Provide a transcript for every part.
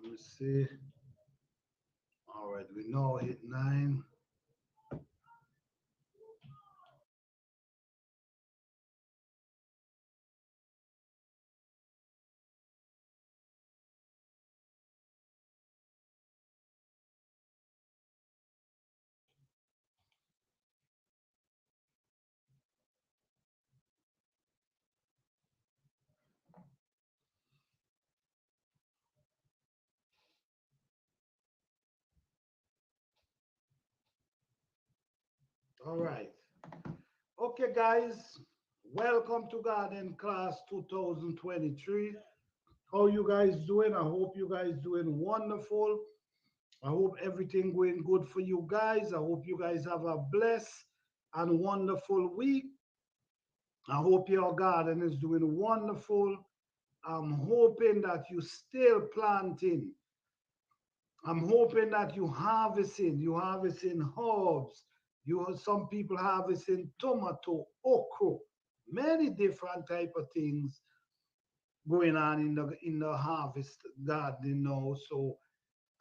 Let me see. All right, we now hit 9. All right. Okay, guys. Welcome to Garden Class 2023. How you guys doing? I hope you guys doing wonderful. I hope everything going good for you guys. I hope you guys have a blessed and wonderful week. I hope your garden is doing wonderful. I'm hoping that you still planting. I'm hoping that you harvesting herbs. Some people harvesting tomato, okra, many different type of things going on in the harvest garden now. So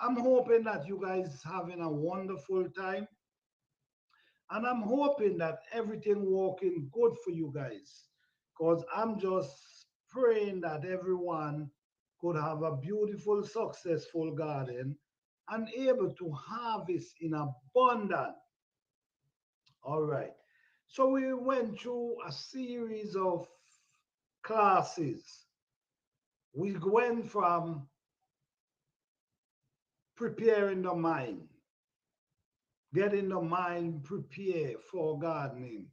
I'm hoping that you guys having a wonderful time, and I'm hoping that everything working good for you guys. Cause I'm just praying that everyone could have a beautiful, successful garden and able to harvest in abundance. All right. So we went through a series of classes. We went from preparing the mind, getting the mind prepared for gardening,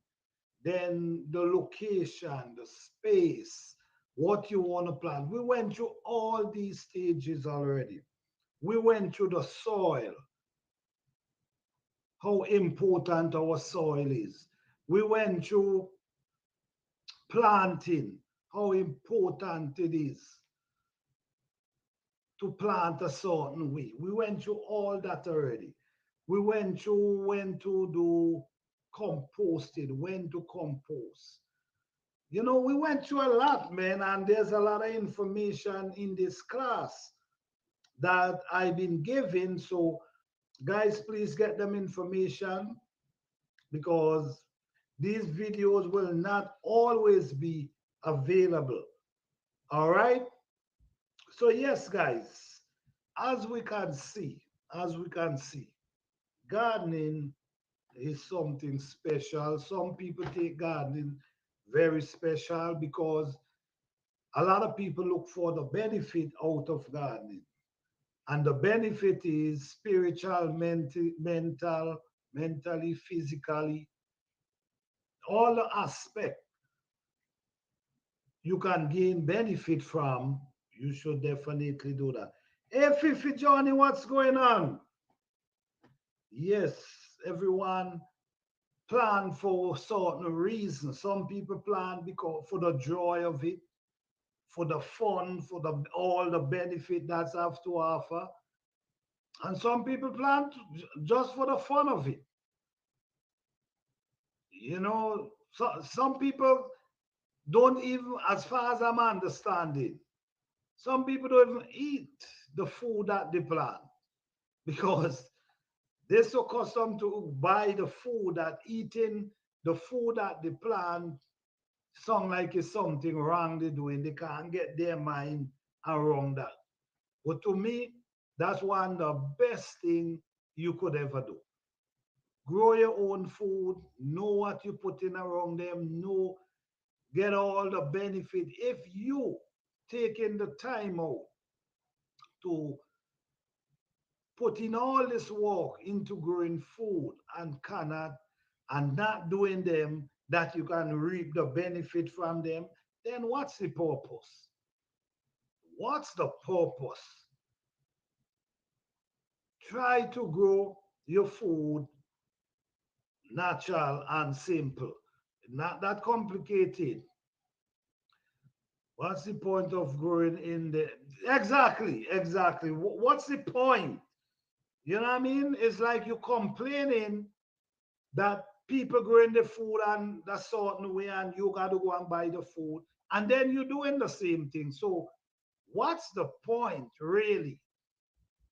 then the location, the space, what you want to plant. We went through all these stages already. We went through the soil, how important our soil is. We went through planting, how important it is to plant a certain way. We went through all that already. We went through when to do composting, when to compost. You know, we went through a lot, man, and there's a lot of information in this class that I've been given. So, guys, please get them information because these videos will not always be available. All right. So, yes, guys, as we can see, as we can see, gardening is something special. Some people take gardening very special because a lot of people look for the benefit out of gardening. And the benefit is spiritual, mentally, physically, all the aspect you can gain benefit from. You should definitely do that. Hey, Fifi Johnny, what's going on? Yes, everyone plan for certain reasons. Some people plan because for the joy of it, for the fun, for the all the benefit that's have to offer. And some people plan just for the fun of it. You know, so, some people don't even, as far as I'm understanding, some people don't even eat the food that they plant because they're so accustomed to buy the food that eating the food that they plant sound like it's something wrong they're doing. They can't get their mind around that. But to me, that's one of the best thing you could ever do. Grow your own food, know what you're putting around them, know, get all the benefit. If you taking the time out to put in all this work into growing food and cannot and not doing them that you can reap the benefit from them, then what's the purpose? What's the purpose? Try to grow your food natural and simple, not that complicated. What's the point of growing in the exactly? What's the point? You know what I mean? It's like you complaining that people growing the food and that certain way, and you got to go and buy the food, and then you're doing the same thing. So, what's the point, really?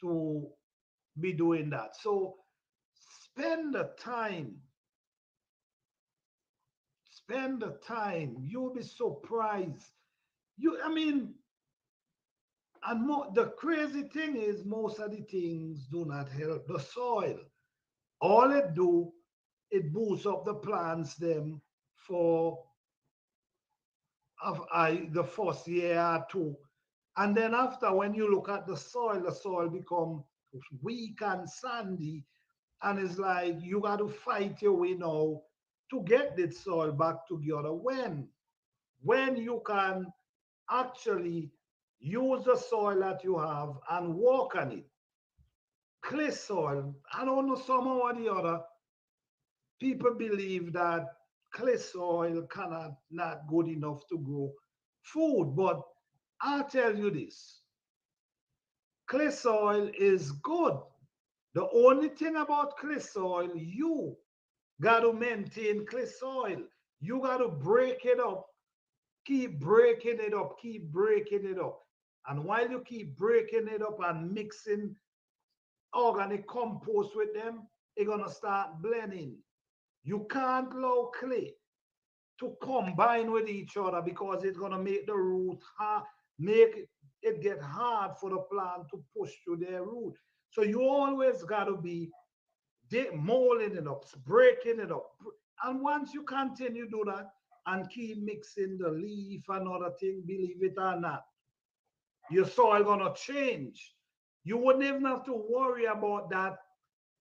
to be doing that. So spend the time, spend the time. You'll be surprised. I mean, and the crazy thing is, most of the things do not help the soil. All it do, it boosts up the plants them for the first year or two. And then after, when you look at the soil become weak and sandy, and it's like you got to fight your way now to get the soil back together. When you can actually use the soil that you have and work on it. Clay soil, I don't know, somehow or the other, people believe that clay soil cannot not good enough to grow food. But I'll tell you this, clay soil is good. The only thing about clay soil, you got to maintain clay soil. You got to break it up, keep breaking it up, keep breaking it up. And while you keep breaking it up and mixing organic compost with them, it's gonna start blending. You can't allow clay to combine with each other because it's gonna make the root hard, make it get hard for the plant to push through their root. So you always gotta be molding it up, breaking it up. And once you continue to do that and keep mixing the leaf and other thing, believe it or not, your soil gonna change. You wouldn't even have to worry about that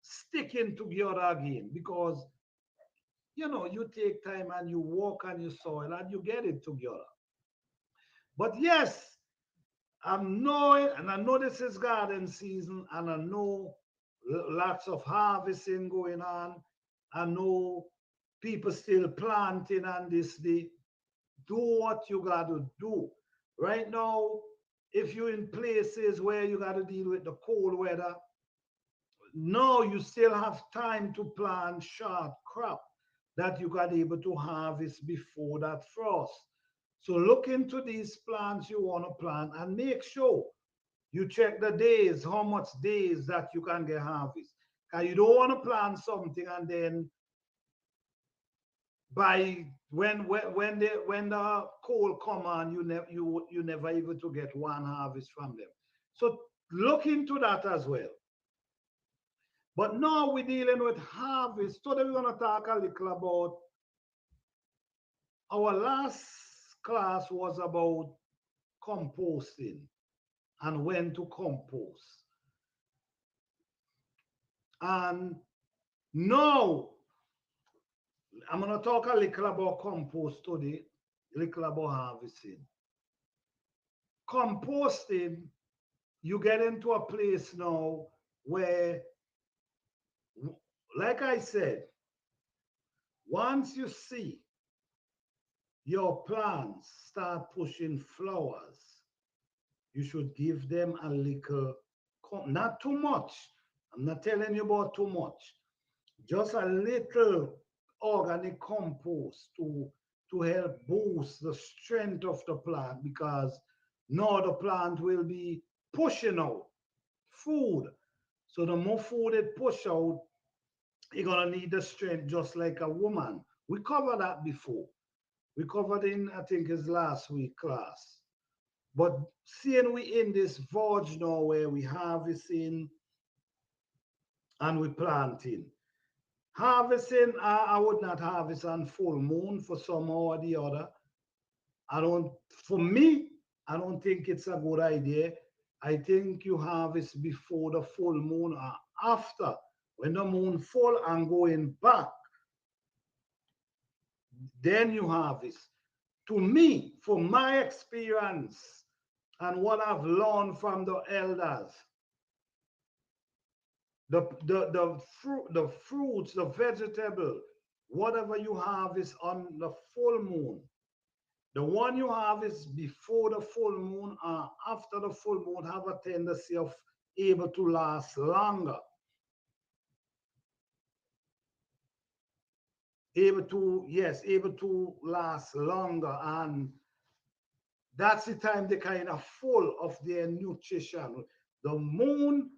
sticking together again because you take time and you work on your soil and you get it together. But yes, I'm knowing, and I know this is garden season, and I know lots of harvesting going on. I know people still planting on this day. Do what you got to do. Right now, if you're in places where you got to deal with the cold weather, no, you still have time to plant short crop that you got able to harvest before that frost. So look into these plants you want to plant and make sure you check the days, how much days that you can get harvest. Because you don't want to plant something and then by when the cold come on, you never able to get one harvest from them. So look into that as well. But now we're dealing with harvest. Today we're gonna talk a little about our last class was about composting and when to compost. And now I'm gonna talk a little about compost today, a little about harvesting. Composting, you get into a place now where, like I said, once you see your plants start pushing flowers, you should give them a little, not too much. I'm not telling you about too much. Just a little organic compost to help boost the strength of the plant because now the plant will be pushing out food. So the more food it push out, you're gonna need the strength just like a woman. We covered that before. We covered in I think it's last week class. But seeing we in this verge now where we harvesting and we planting. Harvesting, I would not harvest on full moon for some or the other. For me, I don't think it's a good idea. I think you harvest before the full moon or after. When the moon full and going back, then you harvest. To me, from my experience and what I've learned from the elders, the fruits, the vegetable, whatever you harvest on the full moon, the one you harvest before the full moon or after the full moon have a tendency of able to last longer, able to last longer, and that's the time they kind of full of their nutrition. The moon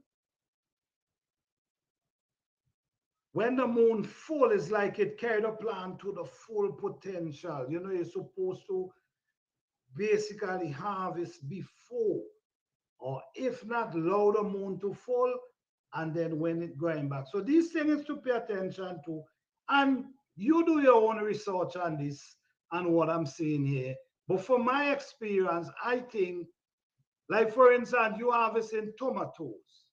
When the moon full, is like it carried the plant to the full potential. You know, you're supposed to basically harvest before, or if not, allow the moon to full, and then when it going back. So these things to pay attention to, and you do your own research on this and what I'm saying here. But from my experience, I think, like for instance, you harvesting tomatoes.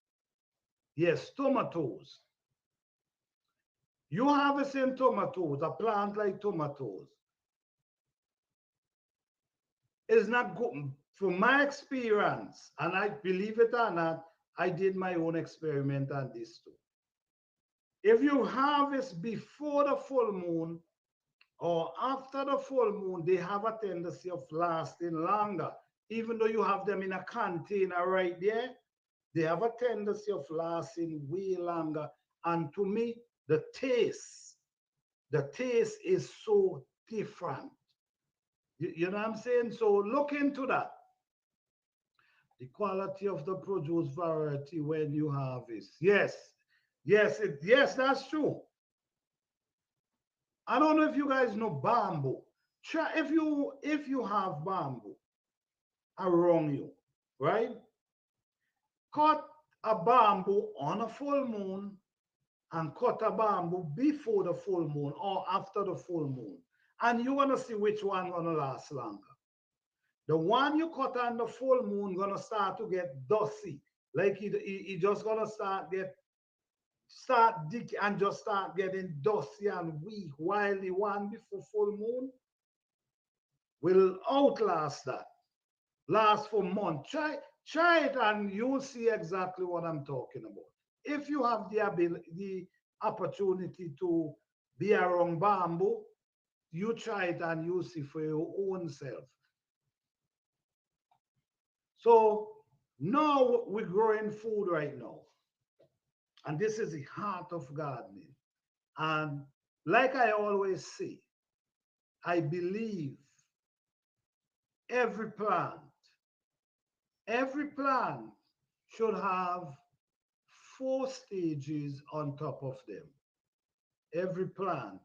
Yes, tomatoes. You harvesting tomatoes, a plant like tomatoes, is not good. From my experience, and I believe it or not, I did my own experiment on this too. If you harvest before the full moon or after the full moon, they have a tendency of lasting longer. Even though you have them in a container right there, they have a tendency of lasting way longer. And to me, the taste is so different. You know what I'm saying? So look into that. The quality of the produce variety when you harvest. Yes, yes, that's true. I don't know if you guys know bamboo. Try if you have bamboo around you, right? Cut a bamboo on a full moon and cut a bamboo before the full moon or after the full moon. And you're gonna see which one gonna last longer. The one you cut on the full moon gonna start to get dusty. Like it just gonna start dick and just start getting dusty and weak, while the one before full moon will outlast that, last for months. Try it and you'll see exactly what I'm talking about. If you have the ability, the opportunity to be around bamboo, you try it and you'll see for your own self. So now we're growing food right now, and this is the heart of gardening. And like I always say, I believe every plant, every plant should have four stages on top of them. Every plant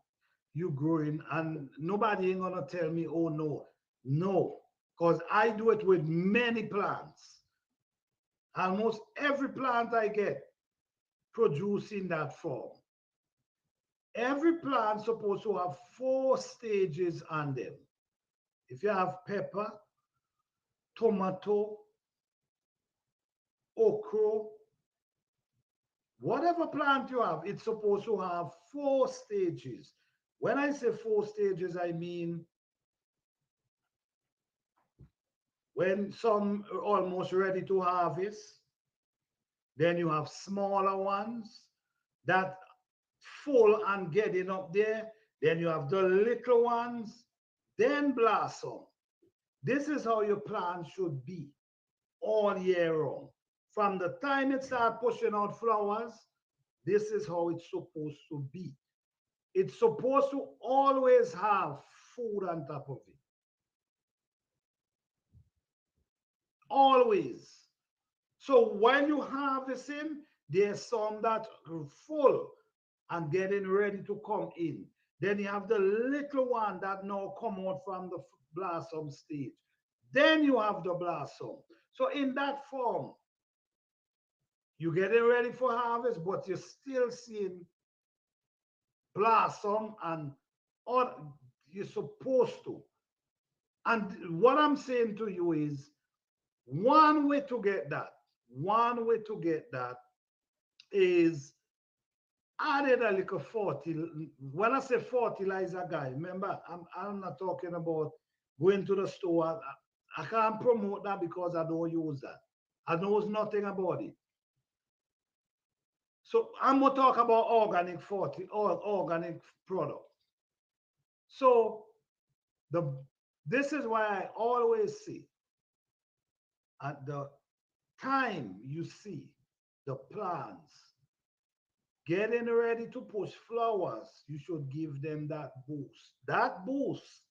you growing, and nobody ain't gonna tell me, oh no, no, because I do it with many plants. Almost every plant I get produce in that form. Every plant supposed to have four stages on them. If you have pepper, tomato, okra, whatever plant you have, it's supposed to have four stages. When I say four stages, I mean when some are almost ready to harvest, then you have smaller ones that full and getting up there. Then you have the little ones, then blossom. This is how your plant should be all year round. From the time it starts pushing out flowers, this is how it's supposed to be. It's supposed to always have food on top of it. Always. So when you harvesting, there's some that are full and getting ready to come in. Then you have the little one that now come out from the blossom stage. Then you have the blossom. So in that form, you're getting ready for harvest, but you're still seeing blossom and or you're supposed to. And what I'm saying to you is one way to get that, one way to get that is added a little when I say fertilizer, guy, remember, I'm not talking about going to the store. I can't promote that because I don't use that. I knows nothing about it. So I'm gonna talk about organic or organic product. So the this is why I always say at the time you see the plants getting ready to push flowers, you should give them that boost. That boost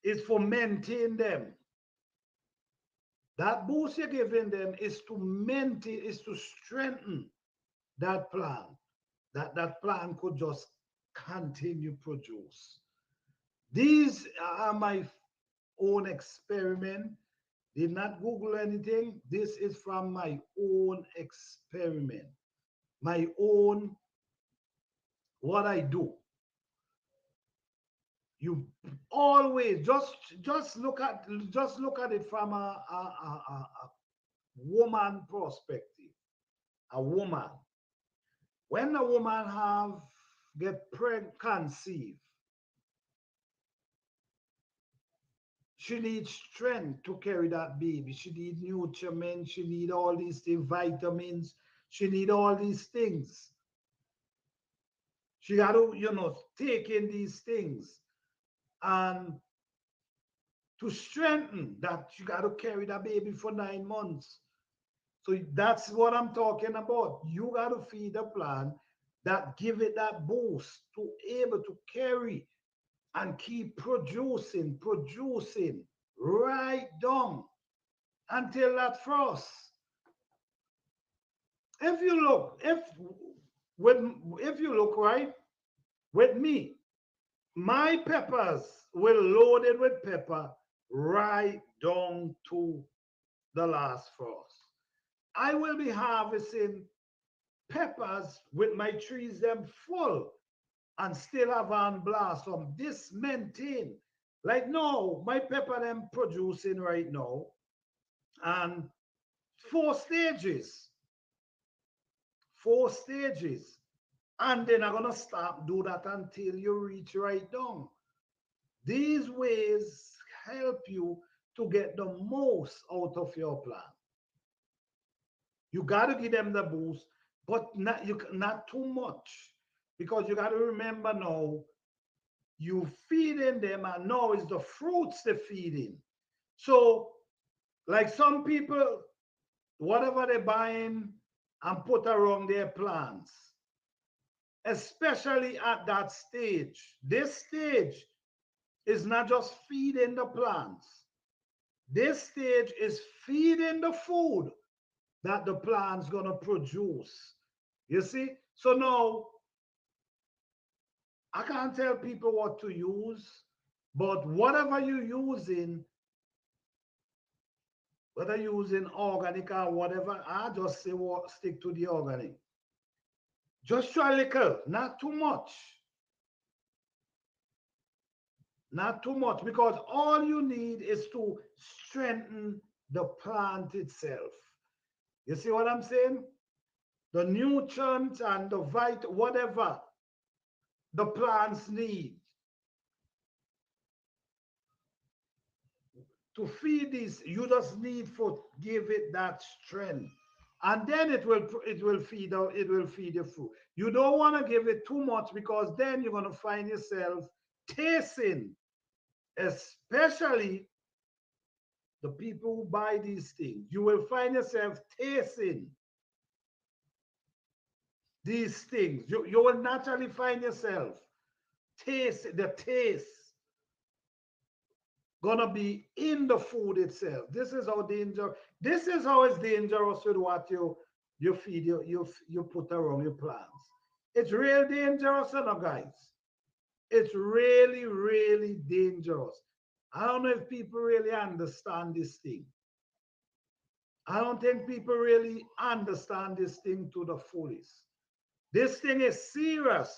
is for maintain them. That boost you're giving them is to maintain, is to strengthen that plant. that that plant could just continue produce. These are my own experiment. Did not Google anything. This is from my own experiment, my own what I do. You always just look at it from a woman perspective. A woman, when a woman have get pregnant, conceive, she needs strength to carry that baby. She need nutriment. She need all these things, vitamins. She need all these things. She got to, take in these things. And to strengthen that, she got to carry that baby for 9 months. So that's what I'm talking about. You got to feed a plant that give it that boost to able to carry and keep producing right down until that frost. If you look, if you look right with me, my peppers were loaded with pepper right down to the last frost. I will be harvesting peppers with my trees them full and still have on blossom. This maintain. Like no, my pepper them producing right now and four stages, four stages. And then I'm gonna stop do that until you reach right down. These ways help you to get the most out of your plant. You got to give them the boost, but not too much, because you got to remember now you feeding them, and now it's the fruits they're feeding. So, like some people, whatever they're buying and put around their plants, especially at that stage. This stage is not just feeding the plants. This stage is feeding the food that the plant's gonna produce. You see? So now I can't tell people what to use, but whatever you're using, whether you're using organic or whatever, I just say what stick to the organic. Just try a little, not too much. Not too much, because all you need is to strengthen the plant itself. You see what I'm saying? The nutrients and the whatever the plants need to feed this, you just need to give it that strength, and then it will feed the fruit. You don't want to give it too much, because then you're going to find yourself tasting, especially the people who buy these things. You will find yourself tasting these things. You will naturally find yourself taste gonna be in the food itself. This is how it's dangerous with what you feed you put around your plants. It's real dangerous, you know, guys. It's really, really dangerous. I don't know if people really understand this thing. I don't think people really understand this thing to the fullest. This thing is serious.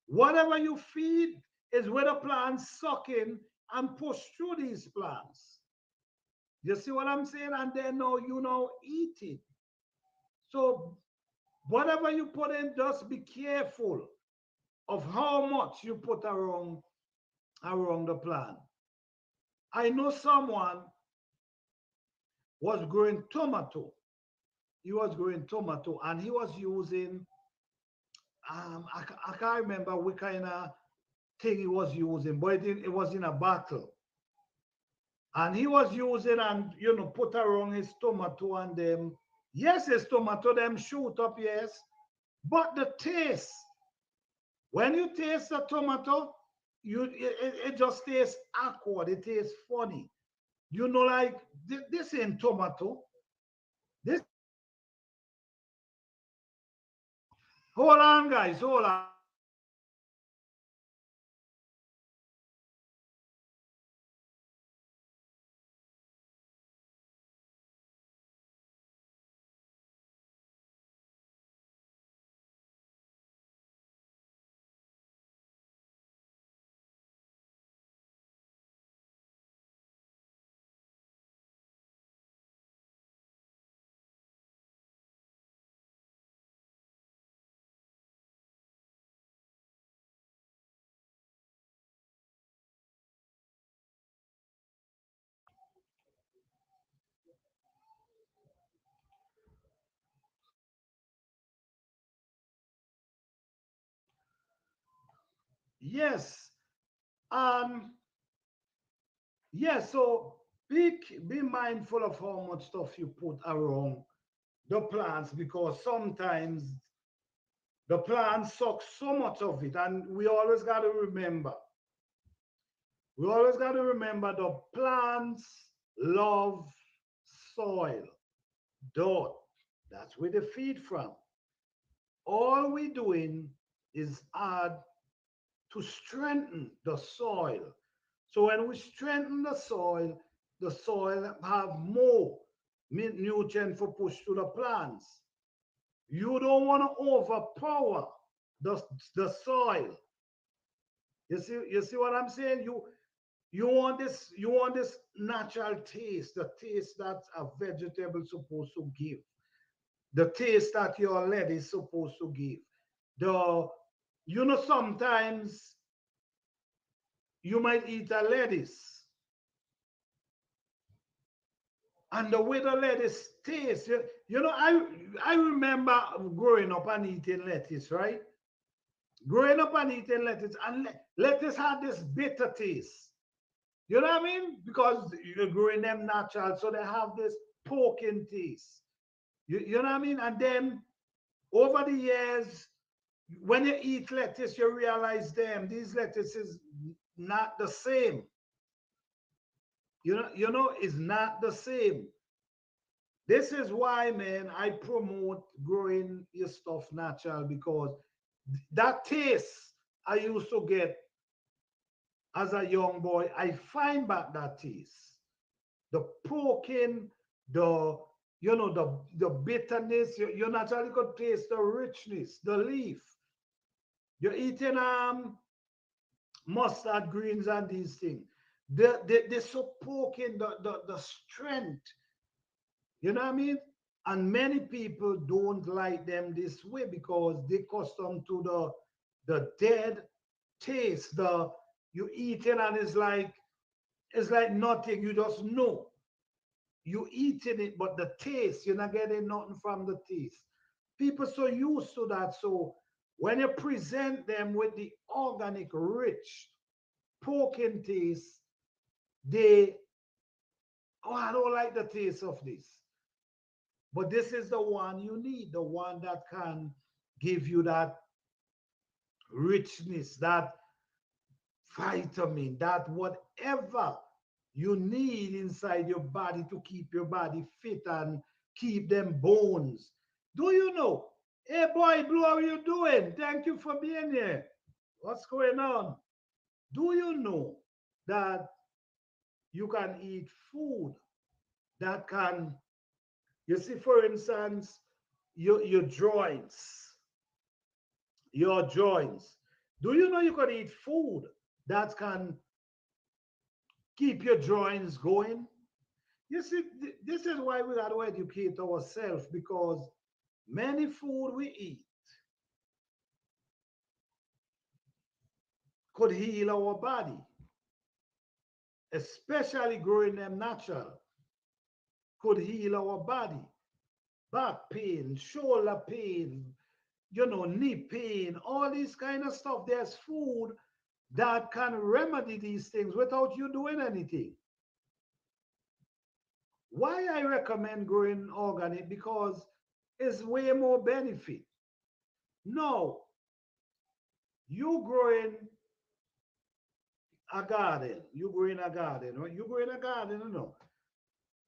Whatever you feed is where the plants suck in and push through these plants. You see what I'm saying? And then now you know eat it. So whatever you put in, just be careful of how much you put around the plant. I know someone was growing tomato. He was growing tomato and he was using I can't remember what kind of thing he was using, but it was in a bottle. And he was using and put around his tomato and them. Yes, his tomato them shoot up, yes. But the taste, when you taste the tomato, it just tastes awkward. It tastes funny. Like this ain't tomato. This Hold on, guys. Hold on. Yes. Um. Yes. So be mindful of how much stuff you put around the plants because sometimes the plants suck so much of it, and we always got to remember the plants love soil, dirt. That's where they feed from. All we doing is add to strengthen the soil. So when we strengthen the soil have more nutrient for push to the plants. You don't want to overpower the, the soil. You see what I'm saying? You want this natural taste, the taste that a vegetable supposed to give, the taste that your lead is supposed to give. The sometimes you might eat a lettuce, and the way the lettuce tastes, I remember growing up and eating lettuce, right? Growing up and eating lettuce, and lettuce had this bitter taste. You know what I mean? Because you're growing them natural, so they have this poking taste. You know what I mean? And then over the years, when you eat lettuce, you realize these lettuces not the same. It's not the same. This is why, man, I promote growing your stuff natural because that taste I used to get as a young boy, I find back that taste. The poking, the the bitterness, you naturally could taste the richness, the leaf. You're eating mustard greens and these things. They're so poking the strength. You know what I mean? And many people don't like them this way because they custom to the dead taste. The you eat it and it's like nothing. You just know you eating it, but the taste you're not getting nothing from the taste. People so used to that. So when you present them with the organic, rich poking taste, they I don't like the taste of this. But this is the one you need, the one that can give you that richness, that vitamin, that whatever you need inside your body to keep your body fit and keep them bones. Do you know? Hey boy, Blue, how are you doing? Thank you for being here. What's going on? Do you know that you can eat food that can, you see, for instance, your joints, your joints. Do you know you can eat food that can keep your joints going? You see, this is why we got to educate ourselves because many food we eat could heal our body, especially growing them natural, could heal our body. Back pain, shoulder pain, knee pain, all this kind of stuff. There's food that can remedy these things without you doing anything. Why I recommend growing organic? Because it's way more benefit. No, you growing a garden, you growing a garden, right? You growing a garden,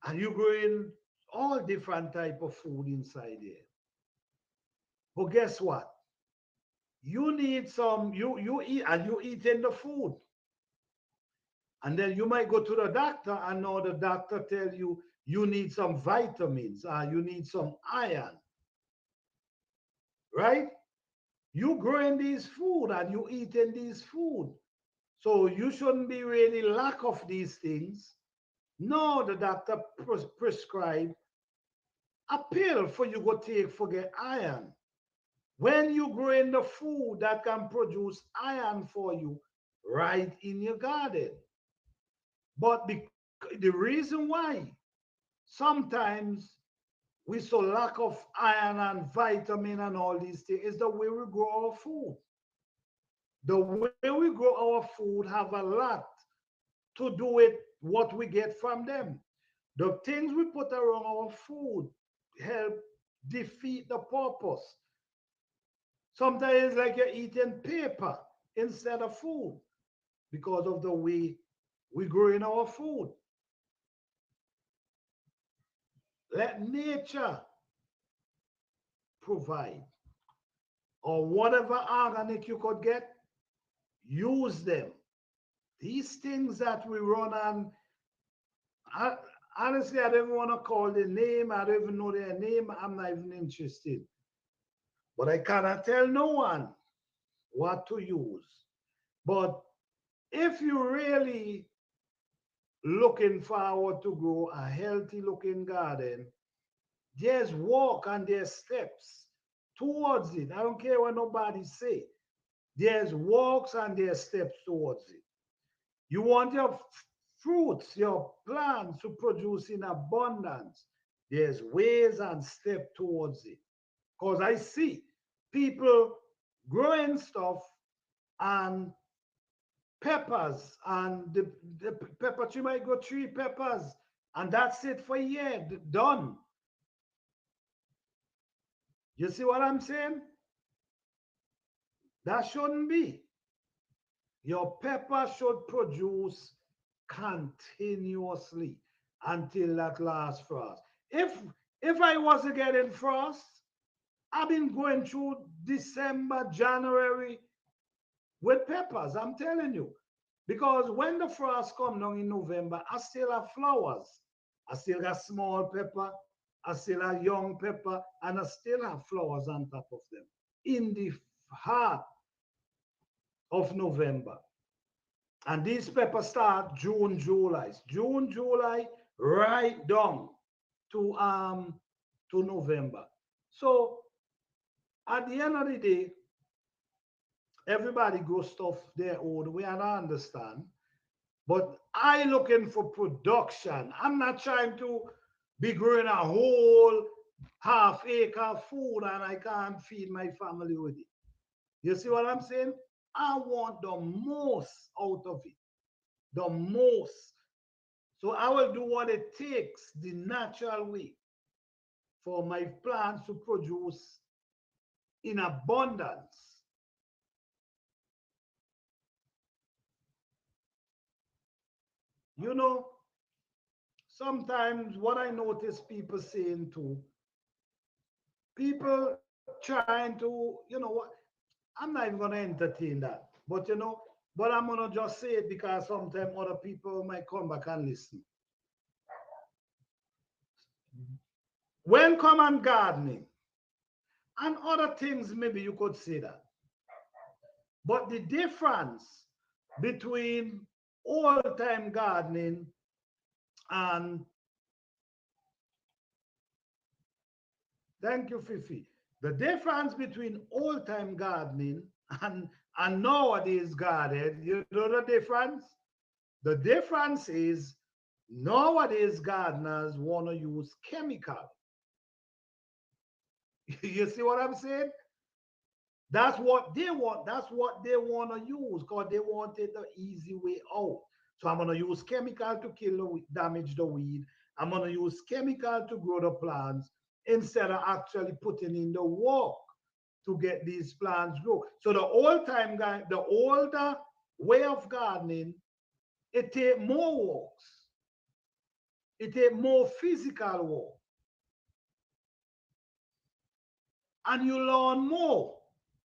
and you growing all different type of food inside there. But guess what? you need some, you eat, and you eat in the food. And then you might go to the doctor, and now the doctor tell you you need some vitamins, you need some iron, right? You growing these food and you eating these food. So you shouldn't be really lack of these things. No, the doctor prescribe a pill for you go take for get iron. When you grow in the food that can produce iron for you right in your garden. But the reason why sometimes we so lack of iron and vitamin and all these things is the way we grow our food. The way we grow our food have a lot to do with what we get from them. The things we put around our food help defeat the purpose. Sometimes it's like you're eating paper instead of food because of the way we grow in our food. Let nature provide, or whatever organic you could get, use them. These things that we run on, I, honestly, I don't even want to call the name. I don't even know their name. I'm not even interested. But I cannot tell no one what to use. But if you really looking forward to grow a healthy looking garden, there's walk and there's steps towards it. I don't care what nobody say. There's walks and there's steps towards it. You want your fruits, your plants to produce in abundance. There's ways and steps towards it. Because I see people growing stuff and peppers, and the pepper tree might go 3 peppers, and that's it for a year, done. You see what I'm saying? That shouldn't be. Your pepper should produce continuously until that last frost. If I wasn't getting frost, I've been going through December, January with peppers. I'm telling you, because when the frost come down in November, I still have flowers. I still got small pepper. I still have young pepper, and I still have flowers on top of them in the heart of November. And these peppers start June, July. June, July, right down to November. So at the end of the day, everybody grows stuff their own way, and I understand. But I looking for production. I'm not trying to be growing a whole half acre food and I can't feed my family with it. You see what I'm saying? I want the most out of it. The most. So I will do what it takes, the natural way, for my plants to produce in abundance. You know, sometimes what I notice people saying too, people trying to, what, I'm not even going to entertain that. But but I'm going to just say it because sometimes other people might come back and listen. When common gardening and other things, maybe you could say that. But the difference between old time gardening and, thank you, Fifi. The difference between old time gardening and nowadays garden, you know the difference? The difference is nowadays gardeners want to use chemical. You see what I'm saying? That's what they want. That's what they want to use because they want it the easy way out. So I'm going to use chemical to kill damage the weed. I'm going to use chemical to grow the plants instead of actually putting in the work to get these plants grow. So the old time guy, the older way of gardening, it take more works. It take more physical work, and you learn more.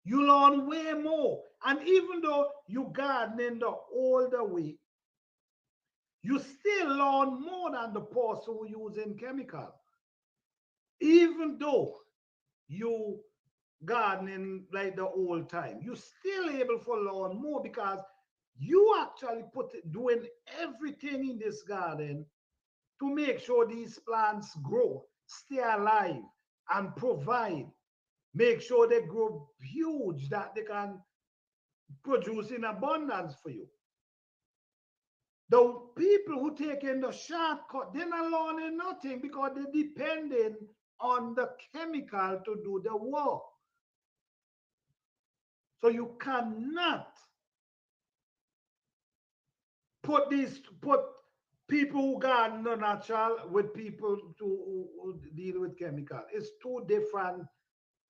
You learn way more. And even though you garden in the older way, you still learn more than the person who using chemical. Even though you gardening like the old time, you still able to learn more because you actually doing everything in this garden to make sure these plants grow, stay alive, and provide. Make sure they grow huge that they can produce in abundance for you. The people who take in the shortcut, they're not learning nothing because they're depending on the chemical to do the work. So you cannot put people who garden the natural with people who deal with chemical. It's two different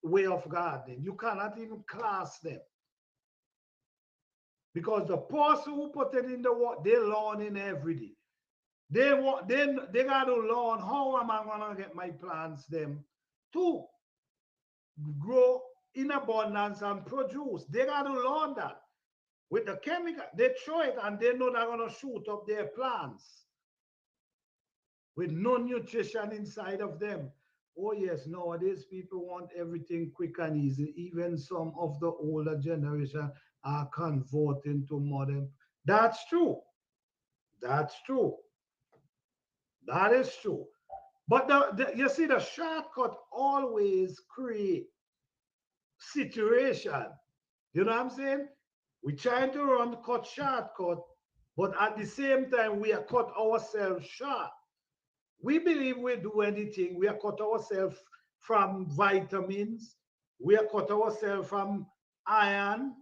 way of gardening. You cannot even class them because the person who put it in the water, they're learning every day. They got to learn how am I gonna get my plants them to grow in abundance and produce. They got to learn that. With the chemical, they throw it and they know they're gonna shoot up their plants with no nutrition inside of them. Oh yes, nowadays people want everything quick and easy. Even some of the older generation are converting to modern. That's true. That's true. That is true. But you see, the shortcut always create situation. You know what I'm saying? We trying to run cut shortcut, but at the same time we are cut ourselves short. We believe we do anything. We are cut ourselves from vitamins. We are cut ourselves from iron.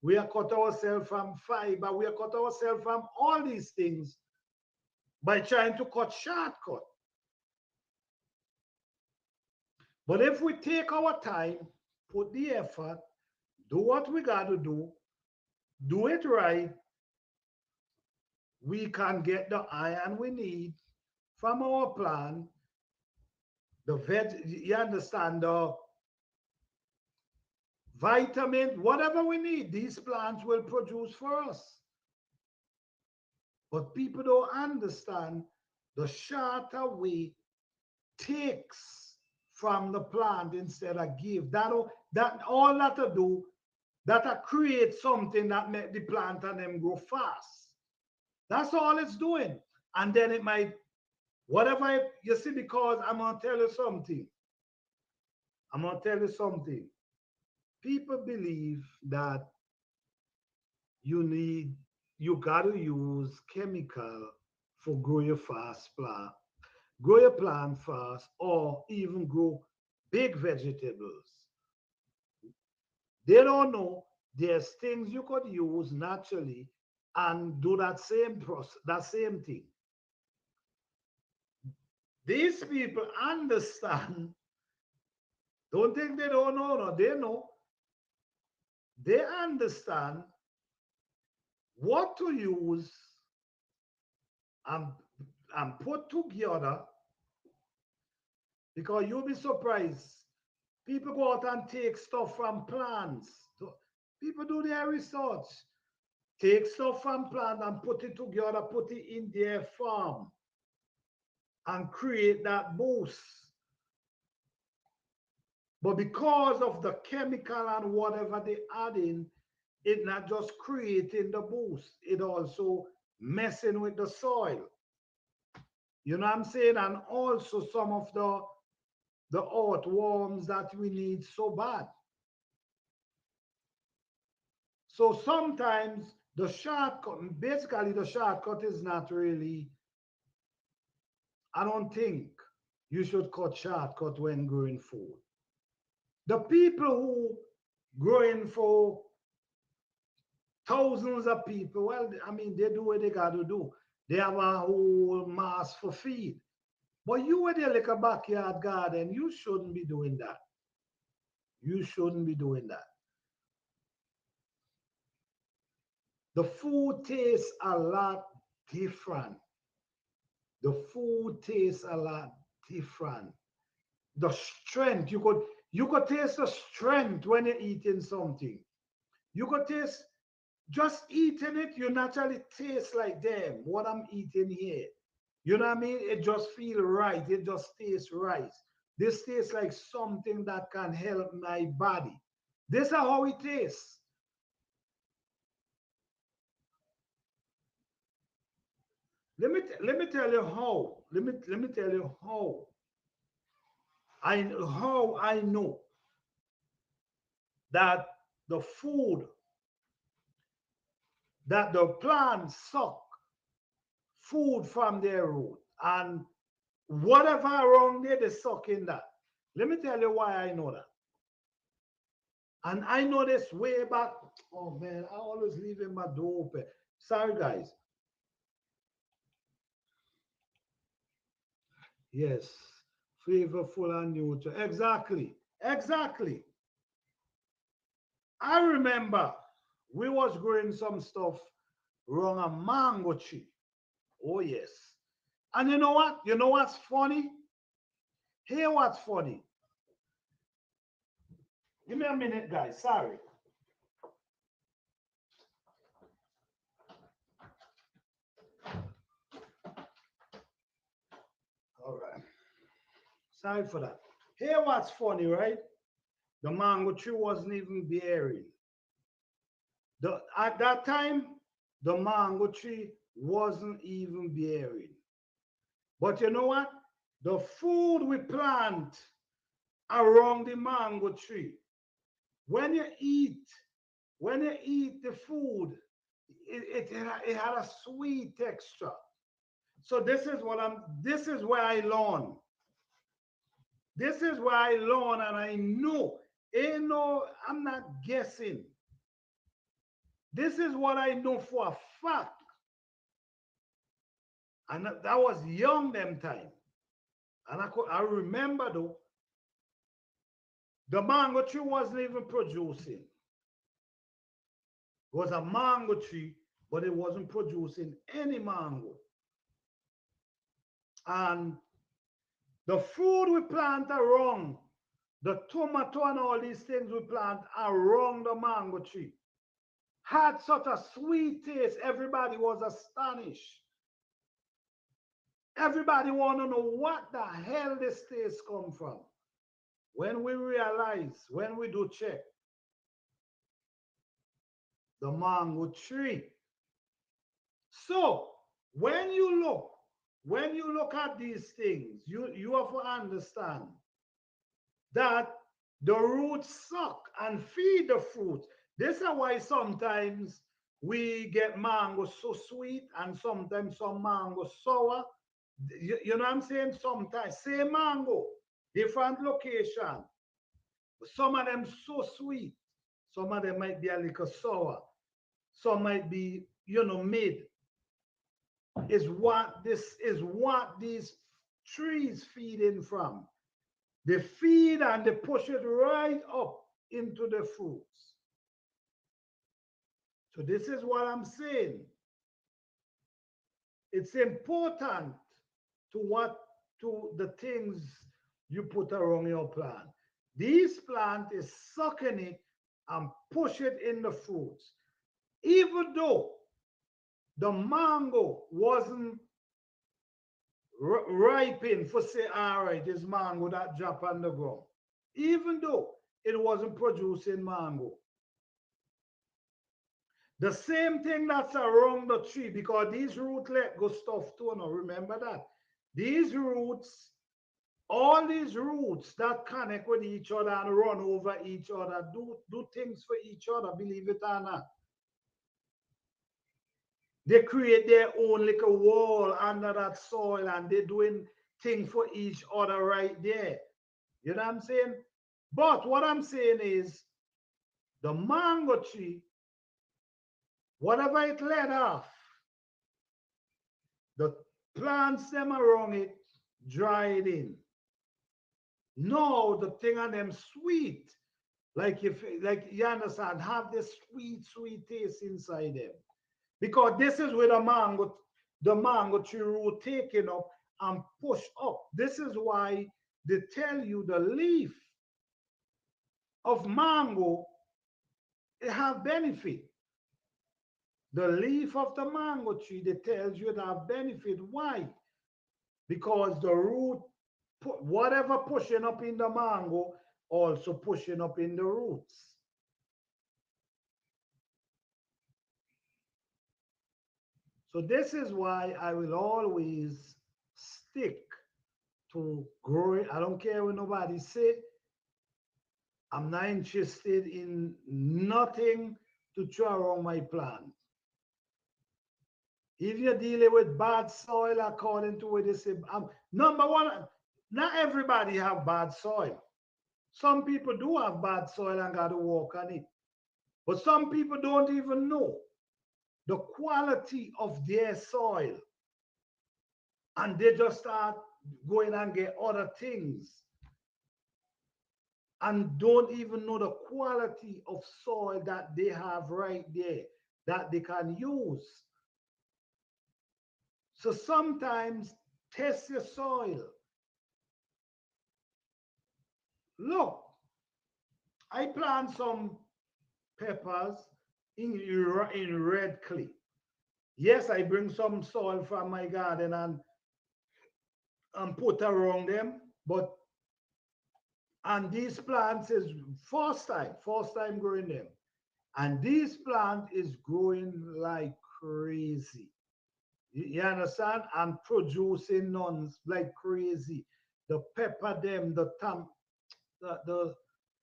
We are cut ourselves from fiber. We are cut ourselves from all these things by trying to cut shortcut. But if we take our time, put the effort, do what we got to do it right, we can get the iron we need from our plant. The veg, you understand, the vitamin, whatever we need, these plants will produce for us. But people don't understand the shorter way takes from the plant instead of give. That all that to do, that to create something that make the plant and them grow fast. That's all it's doing. And then it might, whatever you see, because I'm gonna tell you something. I'm gonna tell you something. People believe that you need you gotta use chemical for grow your fast plant, grow your plant fast, or even grow big vegetables. They don't know there's things you could use naturally and do that same process, that same thing. These people understand. Don't think they don't know. No, they know. They understand what to use and, and put together because you'll be surprised. People go out and take stuff from plants. So people do their research. Take stuff from plant and put it together, put it in their farm and create that boost. But because of the chemical and whatever they add in, it not just creating the boost, it also messing with the soil. You know what I'm saying? And also some of the earthworms that we need so bad. So sometimes the shortcut, basically the shortcut is not really, I don't think you should cut shortcut when growing food. The people who growing for thousands of people, well, I mean, they do what they got to do. They have a whole mass for feed. But you with your little backyard garden, you shouldn't be doing that. You shouldn't be doing that. The food tastes a lot different. The food tastes a lot different. The strength You could taste the strength when you're eating something. You could taste just eating it, you naturally taste like, damn, what I'm eating here. You know what I mean? It just feel right. It just tastes right. This tastes like something that can help my body. This is how it tastes. Let me tell you how. Let me tell you how I know that the food that the plants suck food from their root and whatever wrong they suck in that. Let me tell you why I know that. And I know this way back. Oh man, I always leaving my door open. Sorry, guys. Yes, flavorful and neutral. Exactly. Exactly. I remember we was growing some stuff wrong a mango tree. Oh yes. And you know what? You know what's funny? Here what's funny. Give me a minute, guys. Sorry. All right. Sorry for that. Here what's funny, right? The mango tree wasn't even bearing. At that time, the mango tree wasn't even bearing. But you know what? The food we plant around the mango tree, when you eat, when you eat the food, it had a sweet texture. So this is where I learn. This is where I learn and I know. Ain't no, I'm not guessing. This is what I know for a fact. And that was young them time. And I remember though, the mango tree wasn't even producing. It was a mango tree, but it wasn't producing any mango. And the food we plant around, the tomato and all these things we plant around the mango tree, had such a sweet taste. Everybody was astonished. Everybody want to know what the hell this taste come from. When we realize, when we do check, the mango tree. So when you look at these things, you have to understand that the roots suck and feed the fruit. This is why sometimes we get mango so sweet and sometimes some mango sour. You know what I'm saying? Sometimes same mango, different location. Some of them so sweet. Some of them might be a little sour. Some might be, mid. Is what these trees feeding from. They feed and they push it right up into the fruits. So this is what I'm saying. It's important to what to the things you put around your plant. This plant is sucking it and push it in the fruits. Even though the mango wasn't ripened for say, all right, this mango that drop on the ground. Even though it wasn't producing mango. The same thing that's around the tree because these roots let go stuff too. Now remember that. These roots, all these roots that connect with each other and run over each other, do things for each other, believe it or not. They create their own little wall under that soil and they're doing things for each other right there. You know what I'm saying? But what I'm saying is the mango tree, whatever it let off, the plants them around it dried in. No, the thing on them sweet. Like if like you understand, have this sweet taste inside them. Because this is where the mango tree root taken up and push up. This is why they tell you the leaf of mango, it have benefit. The leaf of the mango tree, they tells you it have benefit. Why? Because the root, whatever pushing up in the mango, also pushing up in the roots. So this is why I will always stick to growing. I don't care what nobody say. I'm not interested in nothing to throw around my plant. If you're dealing with bad soil, according to what they say, number one, not everybody have bad soil. Some people do have bad soil and got to work on it. But some people don't even know the quality of their soil. And they just start going and get other things and don't even know the quality of soil that they have right there that they can use. So sometimes test your soil. Look, I plant some peppers in red clay. Yes, I bring some soil from my garden and put around them, but and these plants is first time growing them. And this plant is growing like crazy. You understand? And producing nuns like crazy. The pepper them, the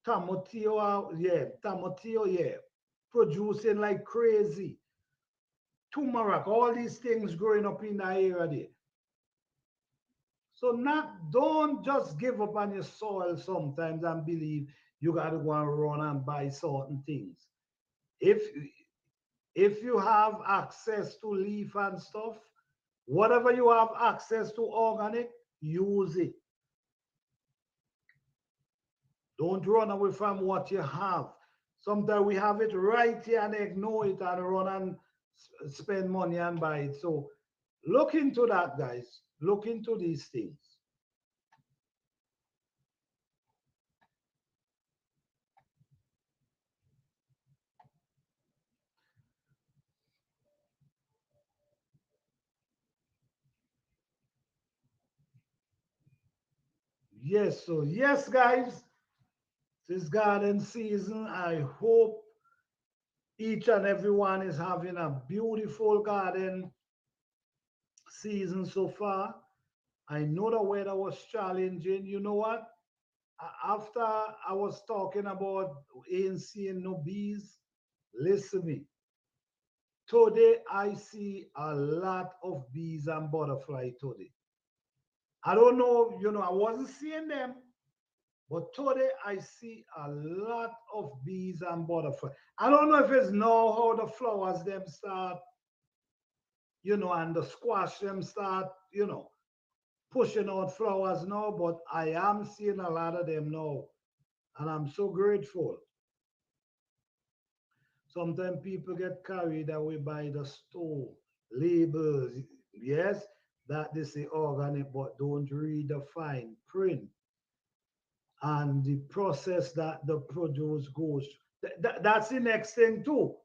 tomatillo, yeah, tomatillo, yeah, producing like crazy. Turmeric, all these things growing up in the area there. So not don't just give up on your soil sometimes and believe you gotta go and run and buy certain things. If if you have access to leaf and stuff, whatever you have access to organic, use it. Don't run away from what you have. Sometimes we have it right here and ignore it and run and spend money and buy it. So look into that, guys. Look into these things. Yes, so yes, guys, this garden season. I hope each and everyone is having a beautiful garden season so far. I know the weather was challenging. You know what? After I was talking about ANC and no bees, listen to me. Today I see a lot of bees and butterfly today. I don't know, I wasn't seeing them, but today I see a lot of bees and butterfly. I don't know if it's now how the flowers them start, and the squash them start, pushing out flowers now, but I am seeing a lot of them now. And I'm so grateful. Sometimes people get carried away by the store labels. Yes, that they say organic, but don't read the fine print and the process that the produce goes. That's the next thing too.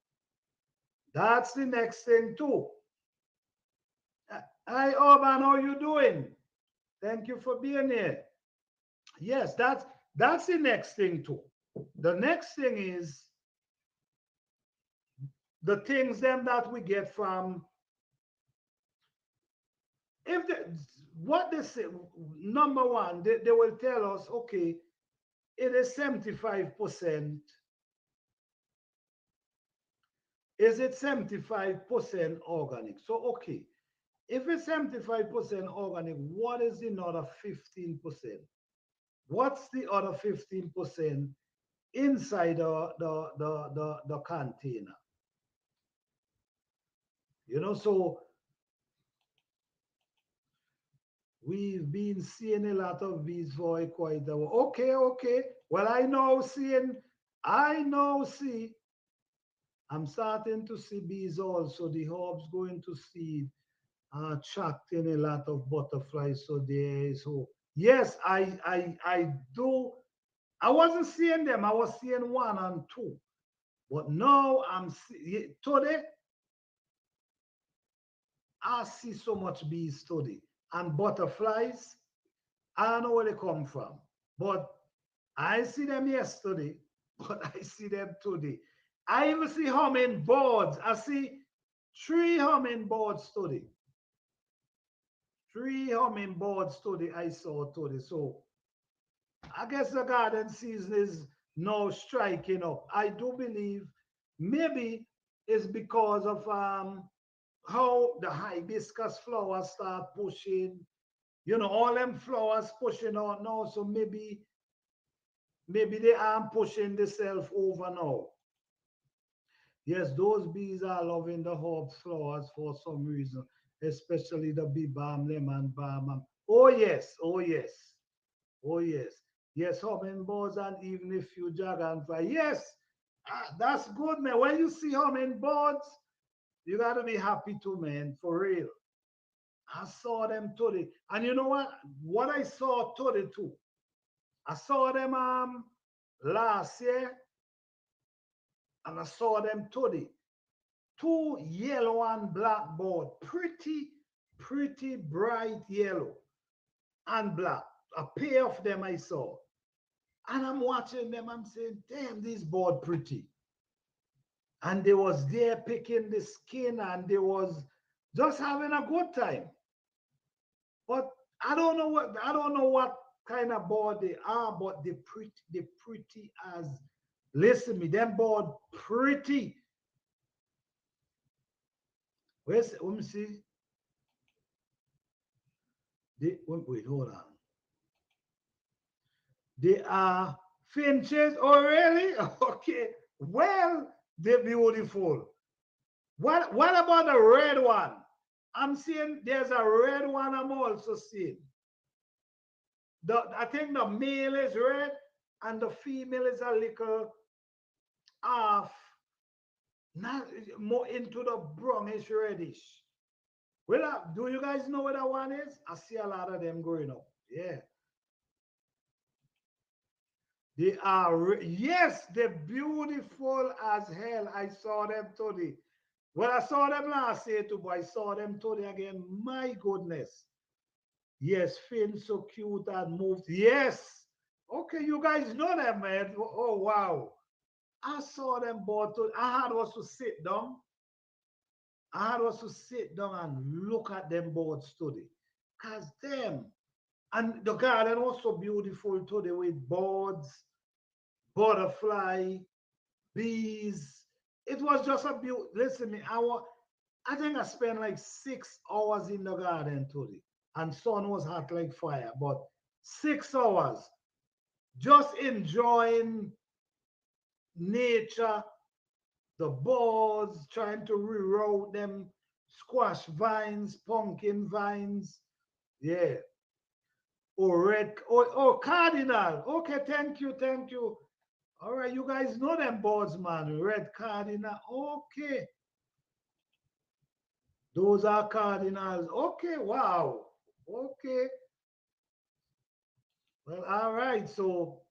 That's the next thing too. Hi, Urban, how you doing? Thank you for being here. Yes, that's the next thing too. The next thing is the things them that we get from if the, what they say number one they will tell us okay it is 75%. Is it 75% organic? So okay, if it's 75% organic, what is the other 15%? What's the other 15% inside the container? So we've been seeing a lot of bees for quite a while. Okay, okay. Well, I now see, I'm starting to see bees also. The hubs going to seed, attracting a lot of butterflies. So there is hope. Yes, I do I wasn't seeing them. I was seeing one and two. But now today, I see so much bees today. And butterflies, I don't know where they come from. But I see them yesterday, but I see them today. I even see hummingbirds. I see three hummingbirds today. Three hummingbirds today I saw today. So I guess the garden season is now striking up. I do believe maybe it's because of how the hibiscus flowers start pushing. You know, all them flowers pushing out now. So maybe they aren't pushing themselves over now. Yes, those bees are loving the herbs flowers for some reason, especially the bee balm, lemon balm. Oh yes, oh yes, oh yes. Yes, hummingbirds and even a few dragonfly. Yes, that's good, man. When you see hummingbirds, you gotta be happy too, man, for real. I saw them today. And you know what? What I saw today too. I saw them last year and I saw them today. Two yellow and black bird, pretty bright yellow and black. A pair of them I saw. And I'm watching them, I'm saying, damn, this bird pretty. And they was there picking the skin and they was just having a good time. But I don't know what kind of bird they are, but they pretty as listen me, them bird pretty. Let me see. Wait, hold on. They are finches. Oh, really? Okay. Well, they're beautiful. What about the red one? I'm seeing there's a red one I'm also seeing. I think the male is red and the female is a little half, not more into the brownish reddish. Well, do you guys know what that one is? I see a lot of them growing up. Yeah. They are, yes, they're beautiful as hell. I saw them today. Well, I saw them last year too, but I saw them today again. My goodness. Yes, Finn so cute and moved. Yes. Okay, you guys know them, man. Oh, wow. I saw them both. I had was to sit down. I had was to sit down and look at them both today. Because them. And the garden was so beautiful today with birds, butterfly, bees. It was just a beautiful. Listen, me, I think I spent like 6 hours in the garden today, and sun was hot like fire. But 6 hours just enjoying nature, the birds, trying to reroute them, squash vines, pumpkin vines. Yeah. Or red. Oh, cardinal. Okay, thank you, thank you. All right, you guys know them birds, man. Red cardinal. Okay. Those are cardinals. Okay, wow. Okay. Well, all right. So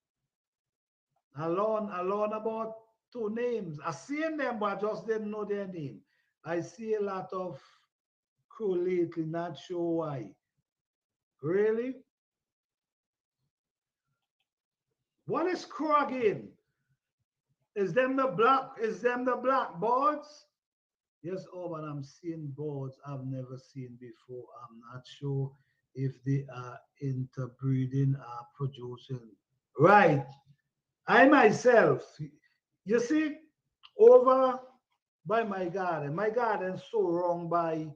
I learn about two names. I seen them, but I just didn't know their name. I see a lot of crew lately, not sure why. Really? What is crew again? Is them the black birds? Yes, oh, but I'm seeing birds I've never seen before. I'm not sure if they are interbreeding or producing. Right. I myself, you see, over by my garden so wrong by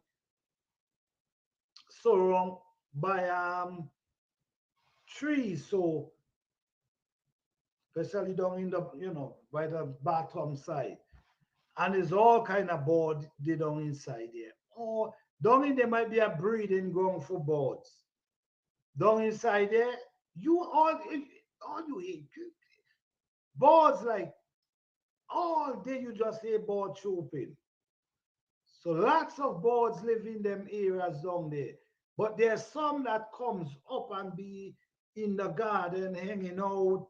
trees. So especially down in the by the bottom side. And it's all kind of board they down inside there. Or down in there might be a breeding ground for birds. Down inside there, all you eat birds like all day you just hear birds chirping. So lots of birds live in them areas down there. But there's some that comes up and be in the garden hanging out.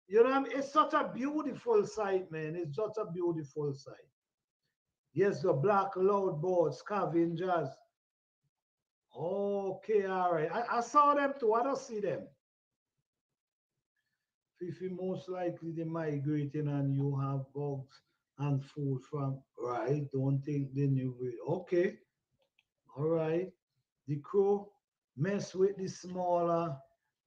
You know, it's such a beautiful sight, man. It's such a beautiful sight. Yes, the black loud board, scavengers. Okay, all right. I saw them too. I don't see them. Fifi, most likely they migrating and you have bugs and food from, right? Don't think they knew it. Okay, all right. The crow mess with the smaller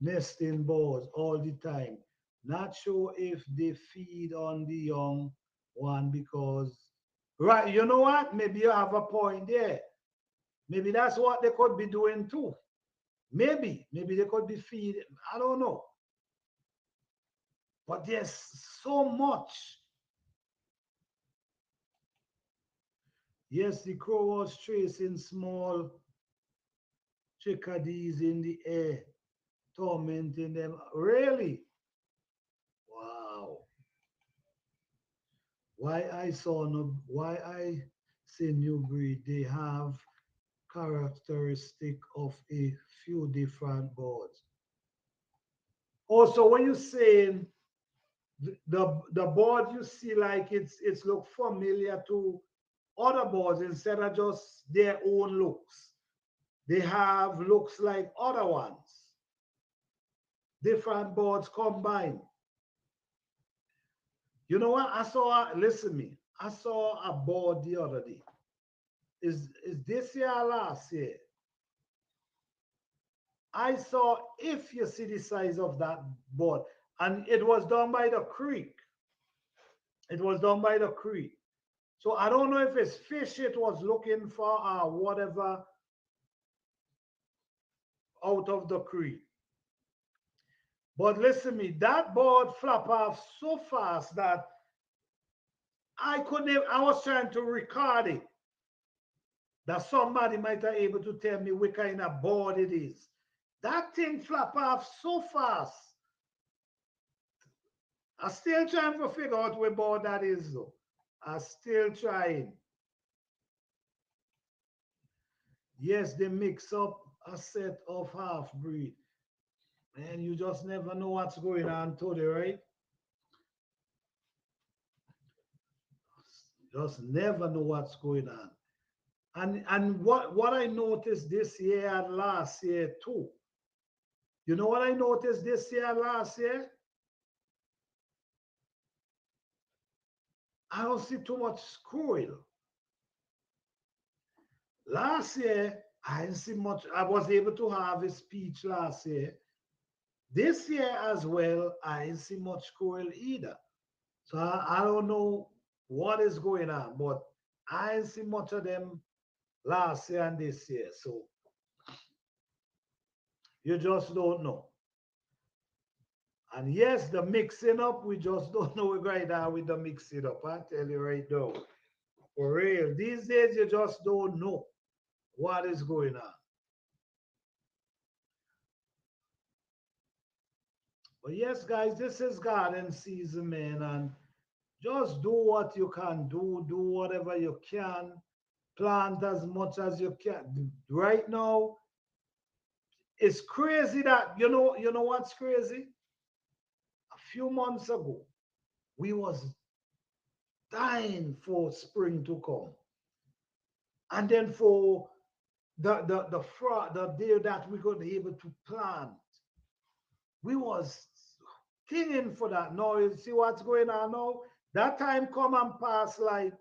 nesting birds all the time. Not sure if they feed on the young one because, right, you know what? Maybe you have a point there. Maybe that's what they could be doing too. Maybe they could be feeding. I don't know. But there's so much. Yes, the crow was tracing small chickadees in the air, tormenting them. Really? Wow. Why I say new breed, they have characteristic of a few different birds. Also, when you're saying the board you see like it's look familiar to other boards instead of just their own looks. They have looks like other ones. Different boards combined. You know what? Listen me. I saw a board the other day. Is this year or last year? I saw if you see the size of that board, and it was done by the creek. It was done by the creek. So I don't know if it's fish it was looking for or whatever out of the creek. But listen me, that board flop off so fast that I couldn't. I was trying to record it. That somebody might have able to tell me what kind of board it is. That thing flop off so fast. I still trying to figure out what board that is though. I still trying. Yes, they mix up a set of half breed. Man, you just never know what's going on today, right? Just never know what's going on. And what I noticed this year and last year too. You know what I noticed this year and last year? I don't see too much squirrel. Last year, I didn't see much. I was able to have a speech last year. This year as well, I didn't see much squirrel either. So I don't know what is going on, but I didn't see much of them last year and this year. So you just don't know. And yes, the mixing up, we just don't know what's going on with the mixing up. I tell you right now. For real. These days, you just don't know what is going on. But yes, guys, this is garden season, man. And just do what you can do, do whatever you can, plant as much as you can. Right now, it's crazy that you know what's crazy? A few months ago, we was dying for spring to come. And then for the day that we could be able to plant, we was keening for that. Now you see what's going on now? That time come and pass like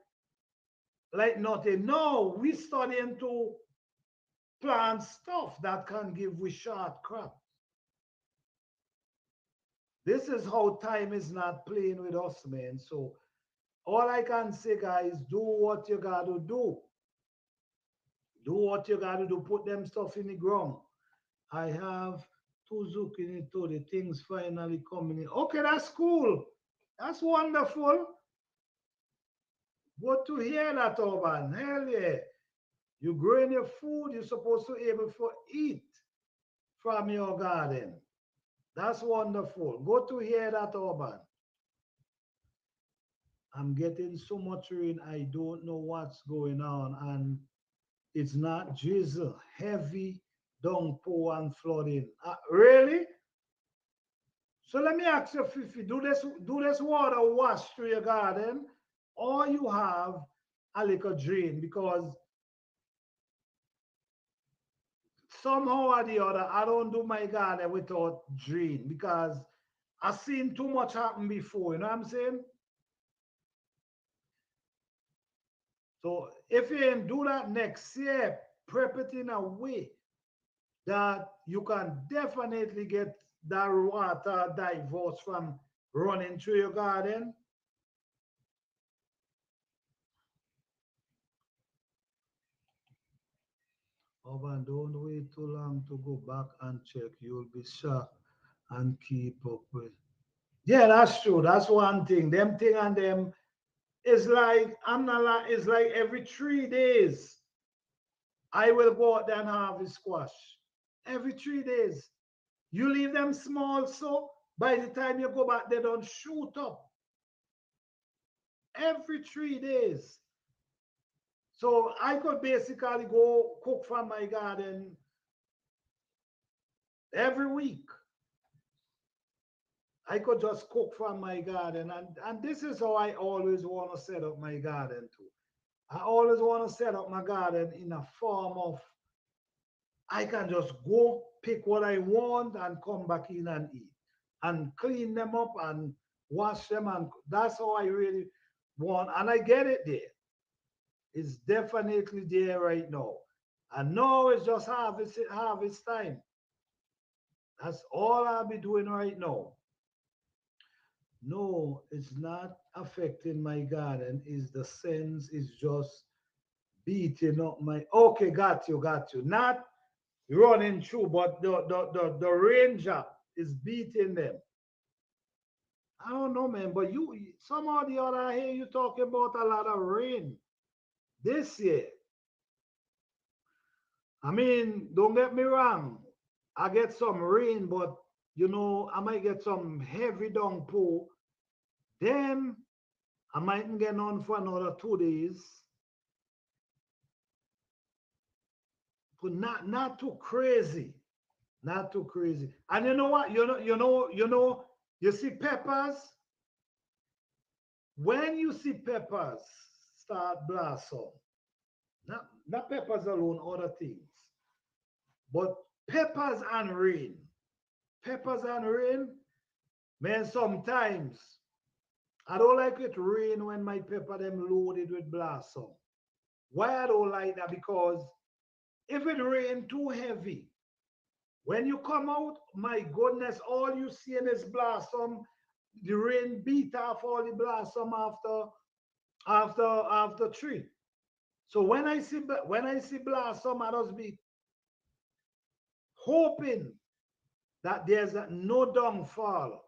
nothing. No, we studying to plant stuff that can give we short crop. This is how time is not playing with us, man. So all I can say, guys, do what you gotta do. Do what you gotta do. Put them stuff in the ground. I have two zucchini to the things finally coming in. Okay, that's cool. That's wonderful. Good to hear that, Urban. Hell yeah. You growing your food, you're supposed to be able to eat from your garden. That's wonderful. Good to hear that, Urban. I'm getting so much rain, I don't know what's going on. And it's not drizzle, heavy downpour and flooding. Really? So let me ask you, Fifi, do this water wash through your garden, or you have a little drain? Because somehow or the other, I don't do my garden without drain because I've seen too much happen before. You know what I'm saying? So if you ain't do that next year, prep it in a way that you can definitely get that water divorced from running through your garden. Oh, man, don't wait too long to go back and check. You'll be shocked and keep up with. Yeah, that's true. That's one thing. Them thing and them is like, I'm not like, it's like every 3 days, I will go out there and harvest squash. Every 3 days. You leave them small, so by the time you go back, they don't shoot up. Every 3 days. So I could basically go cook from my garden every week. I could just cook from my garden. And this is how I always want to set up my garden too. I always want to set up my garden in a form of I can just go pick what I want and come back in and eat and clean them up and wash them. And that's how I really want. And I get it there. It's definitely there right now. And now it's just harvest time. That's all I'll be doing right now. No, it's not affecting my garden. Is the sense is just beating up my. Okay, got you. Not running through, but the ranger is beating them. I don't know, man, but you somehow or the other I hear you talking about a lot of rain this year. I mean, don't get me wrong. I get some rain, but I might get some heavy downpour. Then I mightn't get on for another 2 days. But not too crazy. Not too crazy. And you know what? You see peppers. When you see peppers start blossom, not peppers alone, other things. But peppers and rain, man, sometimes I don't like it rain when my pepper them loaded with blossom. Why I don't like that? Because if it rain too heavy, when you come out, my goodness, all you see is blossom. The rain beat off all the blossom after tree. So when I see blossom, I just be hoping that there's no downfall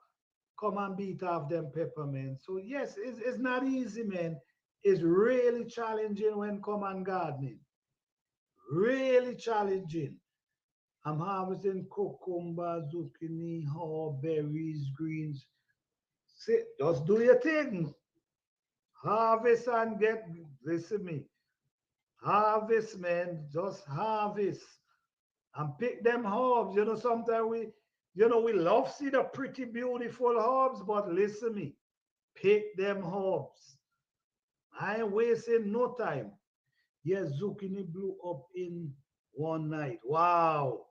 come and beat off them peppermint. So yes, it's not easy, man. It's really challenging when come and gardening. Really challenging. I'm harvesting cucumber, zucchini, haw, berries, greens. See, just do your thing. Harvest and get, listen me. Harvest, man. Just harvest. And pick them herbs. Sometimes we love see the pretty, beautiful herbs, but listen me. Pick them herbs. I ain't wasting no time. Yes, zucchini blew up in one night. Wow.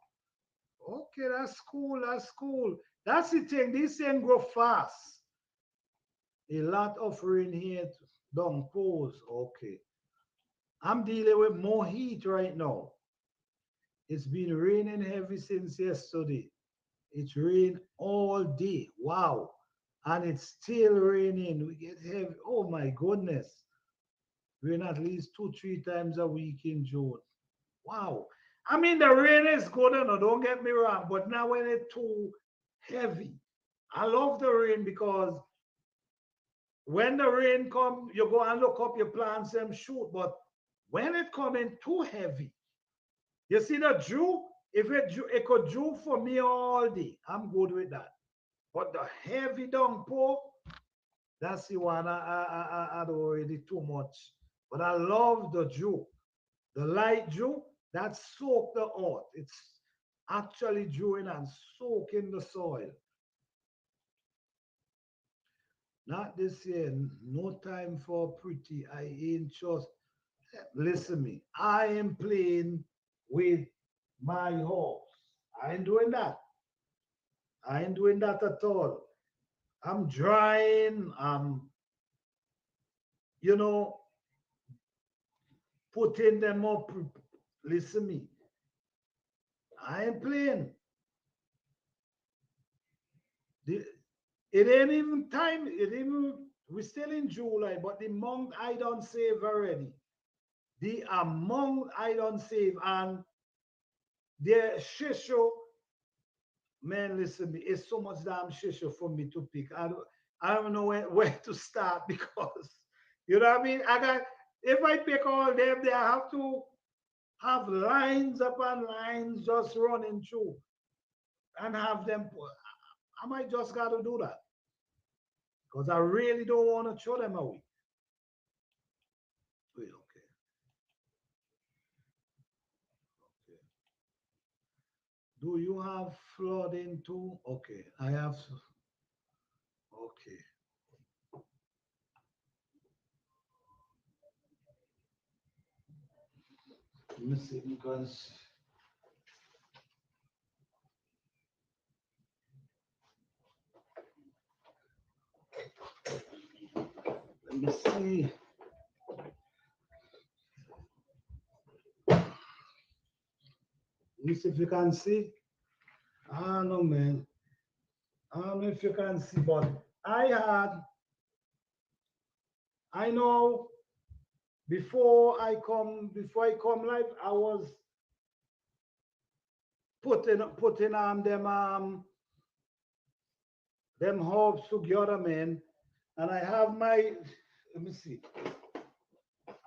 Okay, that's cool. That's cool. That's the thing. This thing grow fast. A lot of rain here don't pose. Okay. I'm dealing with more heat right now. It's been raining heavy since yesterday. It's rained all day. Wow. And it's still raining. We get heavy. Oh my goodness. Rain at least 2, 3 times a week in June. Wow. I mean, the rain is good, don't get me wrong, but now when it's too heavy, I love the rain because when the rain come, you go and look up your plants and shoot. But when it coming too heavy, you see the dew, if it could dew for me all day, I'm good with that. But the heavy downpour, that's the one I had already too much. But I love the dew. The light dew that soak the earth. It's actually dewing and soaking the soil. Not this year. No time for pretty. I ain't just. Listen me. I am playing with my horse. I ain't doing that. I ain't doing that at all. I'm drying. I'm, you know, putting them up. Listen me. I ain't playing. The, it ain't even time. It even we're still in July, but the month I don't save already. The amount I don't save and the shisho, man, listen me, it's so much damn shisho for me to pick. I don't know where to start because you know what I mean? I got if I pick all them, they have to have lines upon lines just running through and have them. I might just got to do that because I really don't want to throw them away. Wait, okay, okay. Do you have flooding too? Okay, I have. Okay, let me see because let me see. Let me see if you can see. I don't know, man. I don't know if you can see, but I had. I know before I come live, I was putting them hopes together, man. And I have my. Let me see.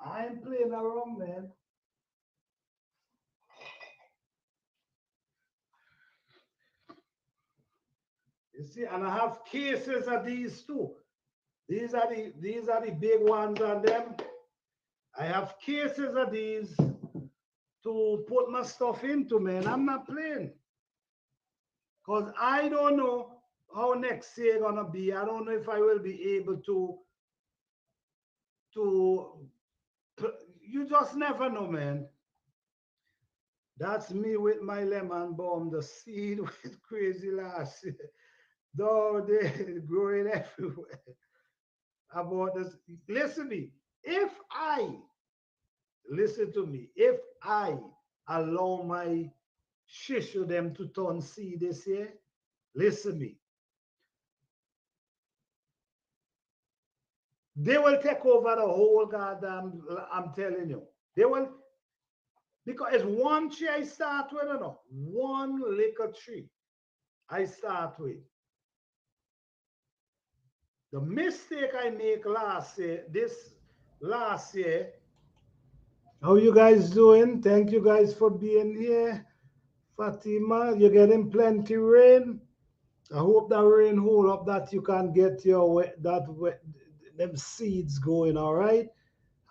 I ain't playing around, man. You see, and I have cases of these too. These are the big ones on them. I have cases of these to put my stuff into, man. I'm not playing because I don't know how next year gonna be. I don't know if I will be able to. You just never know, man. That's me with my lemon bomb. The seed went crazy last year. Though they growing everywhere. About this, listen to me. If I listen to me, if I allow my shishu them to turn seed this year, listen to me. They will take over the whole goddamn. I'm telling you, they will because it's one tree I start with, you know, one little tree I start with. The mistake I make last year, this last year. How you guys doing? Thank you guys for being here. Fatima, you're getting plenty rain. I hope that rain hold up that you can get your them seeds going. All right.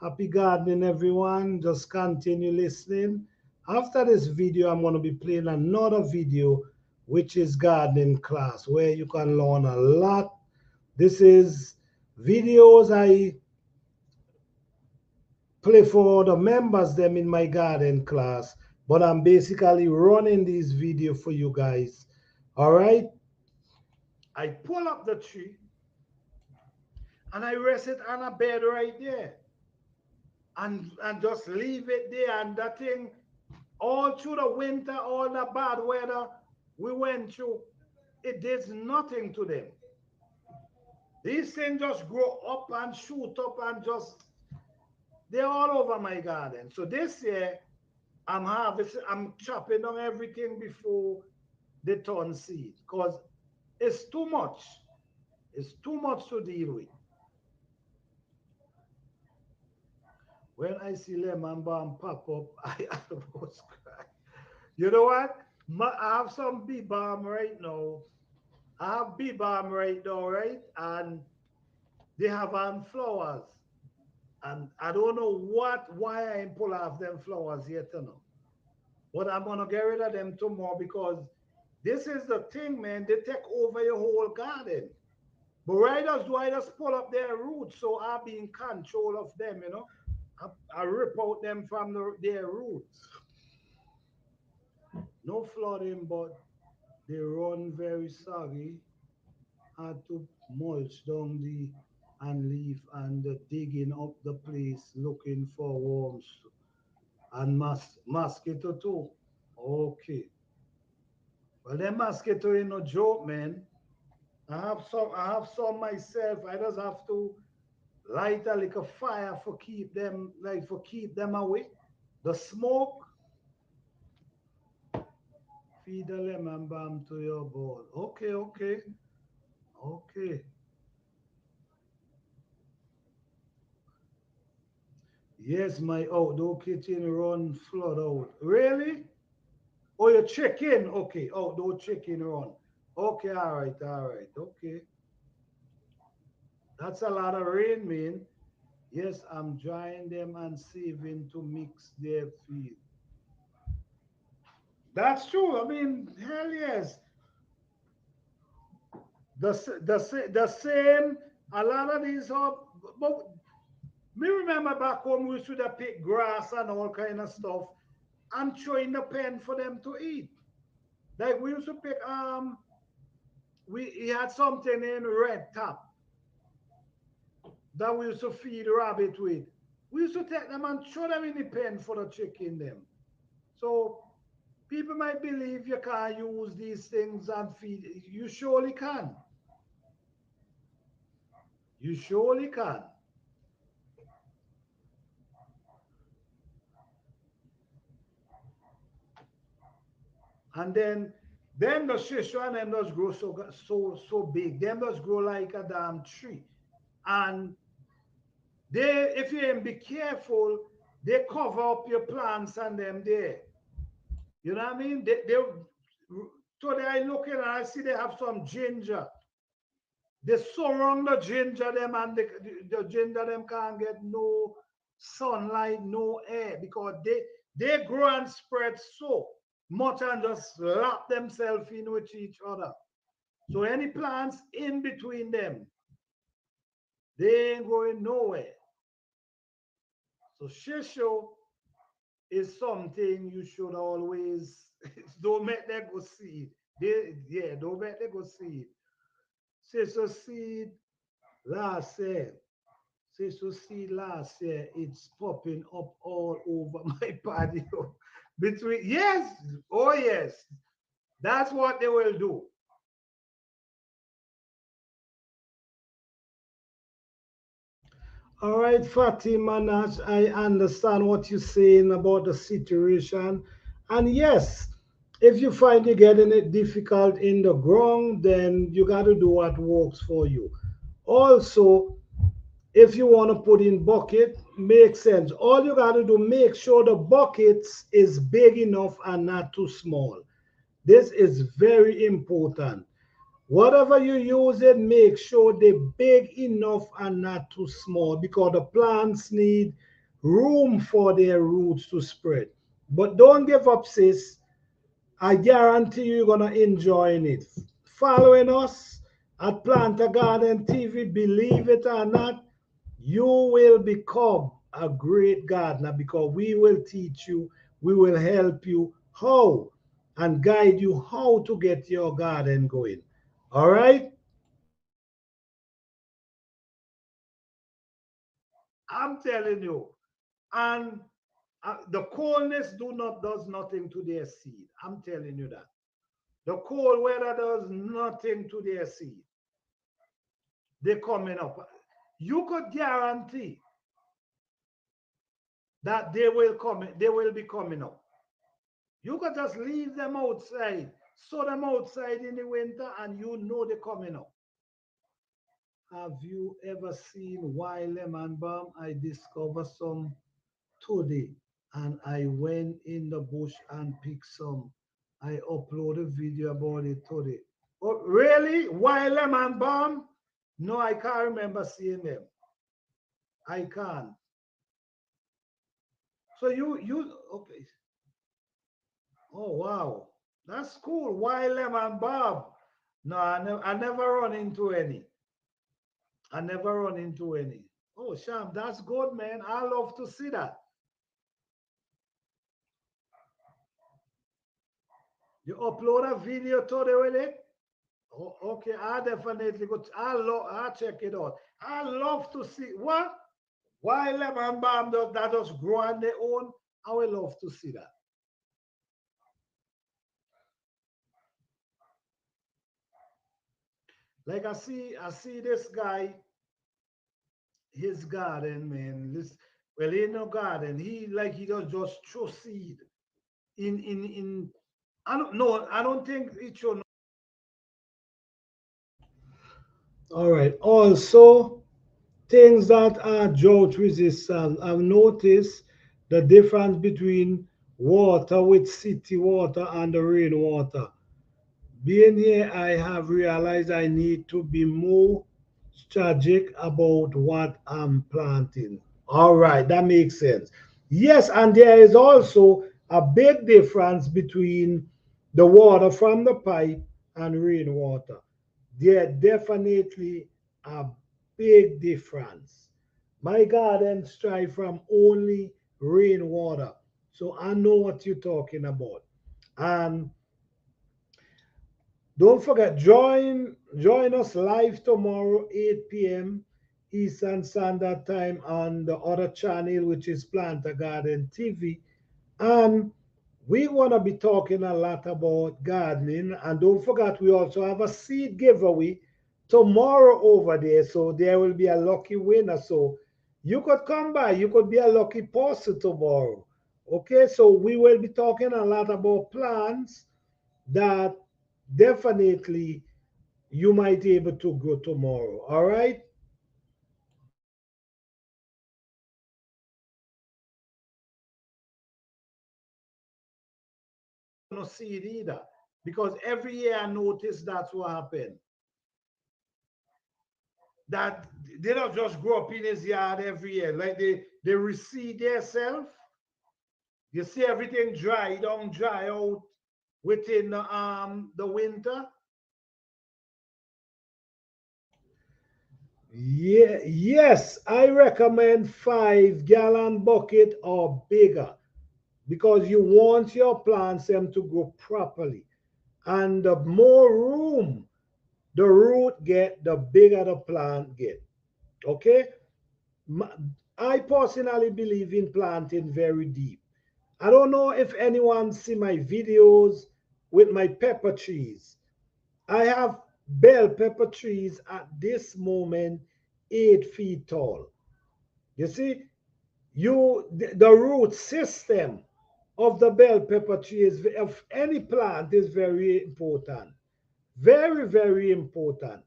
Happy gardening, everyone. Just continue listening. After this video, I'm going to be playing another video, which is gardening class, where you can learn a lot. This is videos I play for the members them in my garden class, but I'm basically running this video for you guys. All right. I pull up the tree and I rest it on a bed right there and just leave it there. And that thing, all through the winter, all the bad weather we went through, it did nothing to them. These things just grow up and shoot up and just, they're all over my garden. So this year, I'm chopping down everything before they turn seed because it's too much. It's too much to deal with. When I see lemon balm pop up, I almost cry. You know what? I have some bee balm right now. I have bee balm right now, right? And they have on flowers. And I don't know why I ain't pull off them flowers yet, you know. But I'm gonna get rid of them tomorrow because this is the thing, man. They take over your whole garden. But riders do I just pull up their roots, so I be in control of them, you know. I rip out them from their roots. No flooding, but they run very soggy. Had to mulch down the and leaf and digging up the place looking for worms and mosquito too. Okay. Well, them mosquito ain't no joke, man. I have some myself. I just have to light a little fire for keep them like for keep them away. The smoke, feed the lemon balm to your bowl. Okay, okay, okay. Yes, my outdoor kitchen run flood out. Really? Oh, your chicken. Okay, outdoor chicken run. Okay, all right. Okay. That's a lot of rain, man. Yes, I'm drying them and saving to mix their feed. That's true. I mean, hell yes. The same, a lot of these are, but me remember back home we used to pick grass and all kind of stuff and throw in the pen for them to eat. Like we used to pick, we he had something in red top that we used to feed rabbit with. We used to take them and throw them in the pen for the chicken them. So people might believe you can't use these things and feed. You surely can. You surely can. And then the shisha and them just grow so big. Them just grow like a damn tree. And they, if you ain't be careful, they cover up your plants and them there. You know what I mean? Today I look in and I see they have some ginger. They surround the ginger them and the ginger them can't get no sunlight, no air because they grow and spread so much and just lap themselves in with each other. So any plants in between them, they ain't going nowhere. So shisho is something you should always don't make them go seed. Don't make them go seed. Shisho seed last year. Shisho seed last year, it's popping up all over my patio. Between yes, oh yes, that's what they will do. All right, Fatima Nash, I understand what you're saying about the situation. And yes, if you find you're getting it difficult in the ground, then you got to do what works for you. Also, if you want to put in bucket, makes sense. All you got to do, make sure the buckets is big enough and not too small. This is very important. Whatever you use it, make sure they're big enough and not too small because the plants need room for their roots to spread. But don't give up, sis. I guarantee you're gonna enjoy it. Following us at Plant a Garden TV, believe it or not, you will become a great gardener because we will teach you, we will help you how and guide you how to get your garden going. All right? I'm telling you. And the coldness does nothing to their seed. I'm telling you that. The cold weather does nothing to their seed. They're coming up. You could guarantee that they will be coming up. You could just leave them outside, sow them outside in the winter, and you know they're coming up. Have you ever seen wild lemon balm? I discovered some today and I went in the bush and picked some. I uploaded a video about it today. Oh, really? Wild lemon balm? No, I can't remember seeing them. I can't. So you okay. Oh wow. That's cool. Wild lemon balm. No, I never run into any. I never run into any. Oh, Sham, that's good, man. I love to see that. You upload a video today with it? Oh, okay, I definitely go. I check it out. I love to see what why lemon balm does that just grow on their own. I would love to see that. Like I see this guy, his garden, man. This well, he no garden. He like he just throw seed in. I don't know. I don't think it should. All right. Also, things that are drought resistant. I've noticed the difference between water with city water and the rainwater. Being here, I have realized I need to be more strategic about what I'm planting. All right, that makes sense. Yes, and there is also a big difference between the water from the pipe and rainwater. There definitely a big difference. My garden strive from only rainwater, so I know what you're talking about. And don't forget, join us live tomorrow, 8 p.m. Eastern Standard Time on the other channel, which is Planter Garden TV. And we want to be talking a lot about gardening. And don't forget, we also have a seed giveaway tomorrow over there. So there will be a lucky winner. So you could come by, you could be a lucky person tomorrow. Okay, so we will be talking a lot about plants that definitely you might be able to grow tomorrow. All right. No see it either because every year I notice that's what happened. That they don't just grow up in his yard every year. Like they reseed themselves. You see everything dry, it don't dry out within the winter. Yeah, yes, I recommend 5 gallon bucket or bigger because you want your plants them to grow properly. And the more room the root get, the bigger the plant get. Okay? I personally believe in planting very deep. I don't know if anyone see my videos with my pepper trees. I have bell pepper trees at this moment 8 feet tall. You see, the root system of the bell pepper tree is of any plant is very important. Very, very important.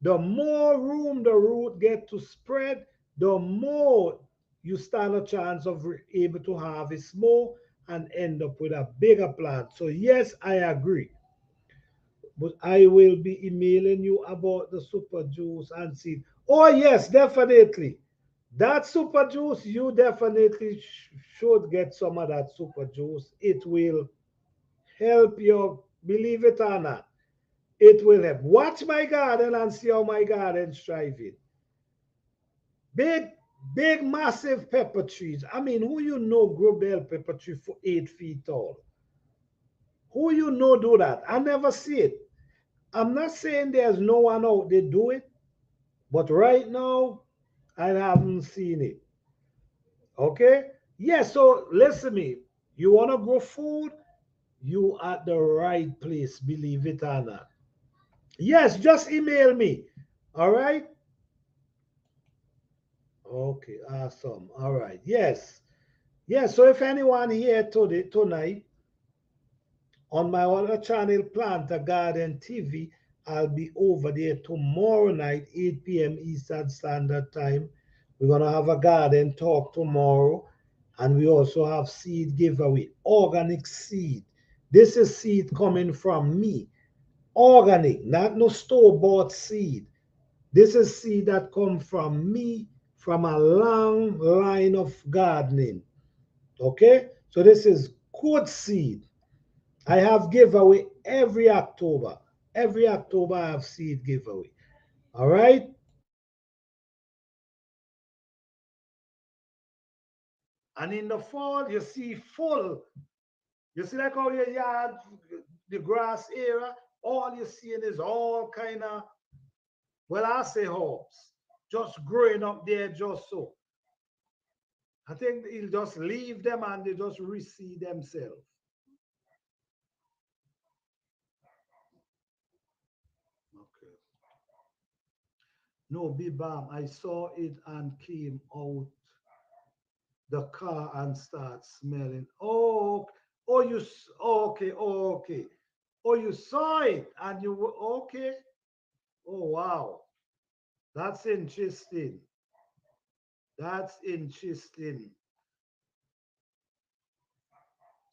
The more room the root get to spread, the more you stand a chance of able to harvest more and end up with a bigger plant. So yes, I agree. But I will be emailing you about the super juice and seed. Oh yes, definitely. That super juice, you definitely should get some of that super juice. It will help you, believe it or not. It will help. Watch my garden and see how my garden's thriving. Big, big, massive pepper trees. I mean, who you know grow bell pepper tree for 8 feet tall? Who you know do that? I never see it. I'm not saying there's no one out there do it, but right now I haven't seen it. Okay? Yeah, so listen to me. You want to grow food? You at the right place, believe it or not. Yes, just email me. All right? Okay, awesome. All right. Yes. Yes. So if anyone here today tonight on my other channel, Planter Garden TV, I'll be over there tomorrow night, 8 p.m. Eastern Standard Time. We're gonna have a garden talk tomorrow, and we also have seed giveaway, organic seed. This is seed coming from me, organic, not no store-bought seed. This is seed that come from me from a long line of gardening. Okay, so this is good seed. I have giveaway every October. Every October I have seed giveaway. All right. And in the fall, you see full. You see like how your yard, the grass area, all you're seeing is all kind of, well, I say herbs, just growing up there just so. I think he'll just leave them and they just reseed themselves. Okay. No, Bam, I saw it and came out the car and start smelling. Oh, oh, oh, okay, oh, okay. Oh, you saw it and you were okay. Oh, wow. That's interesting. That's interesting.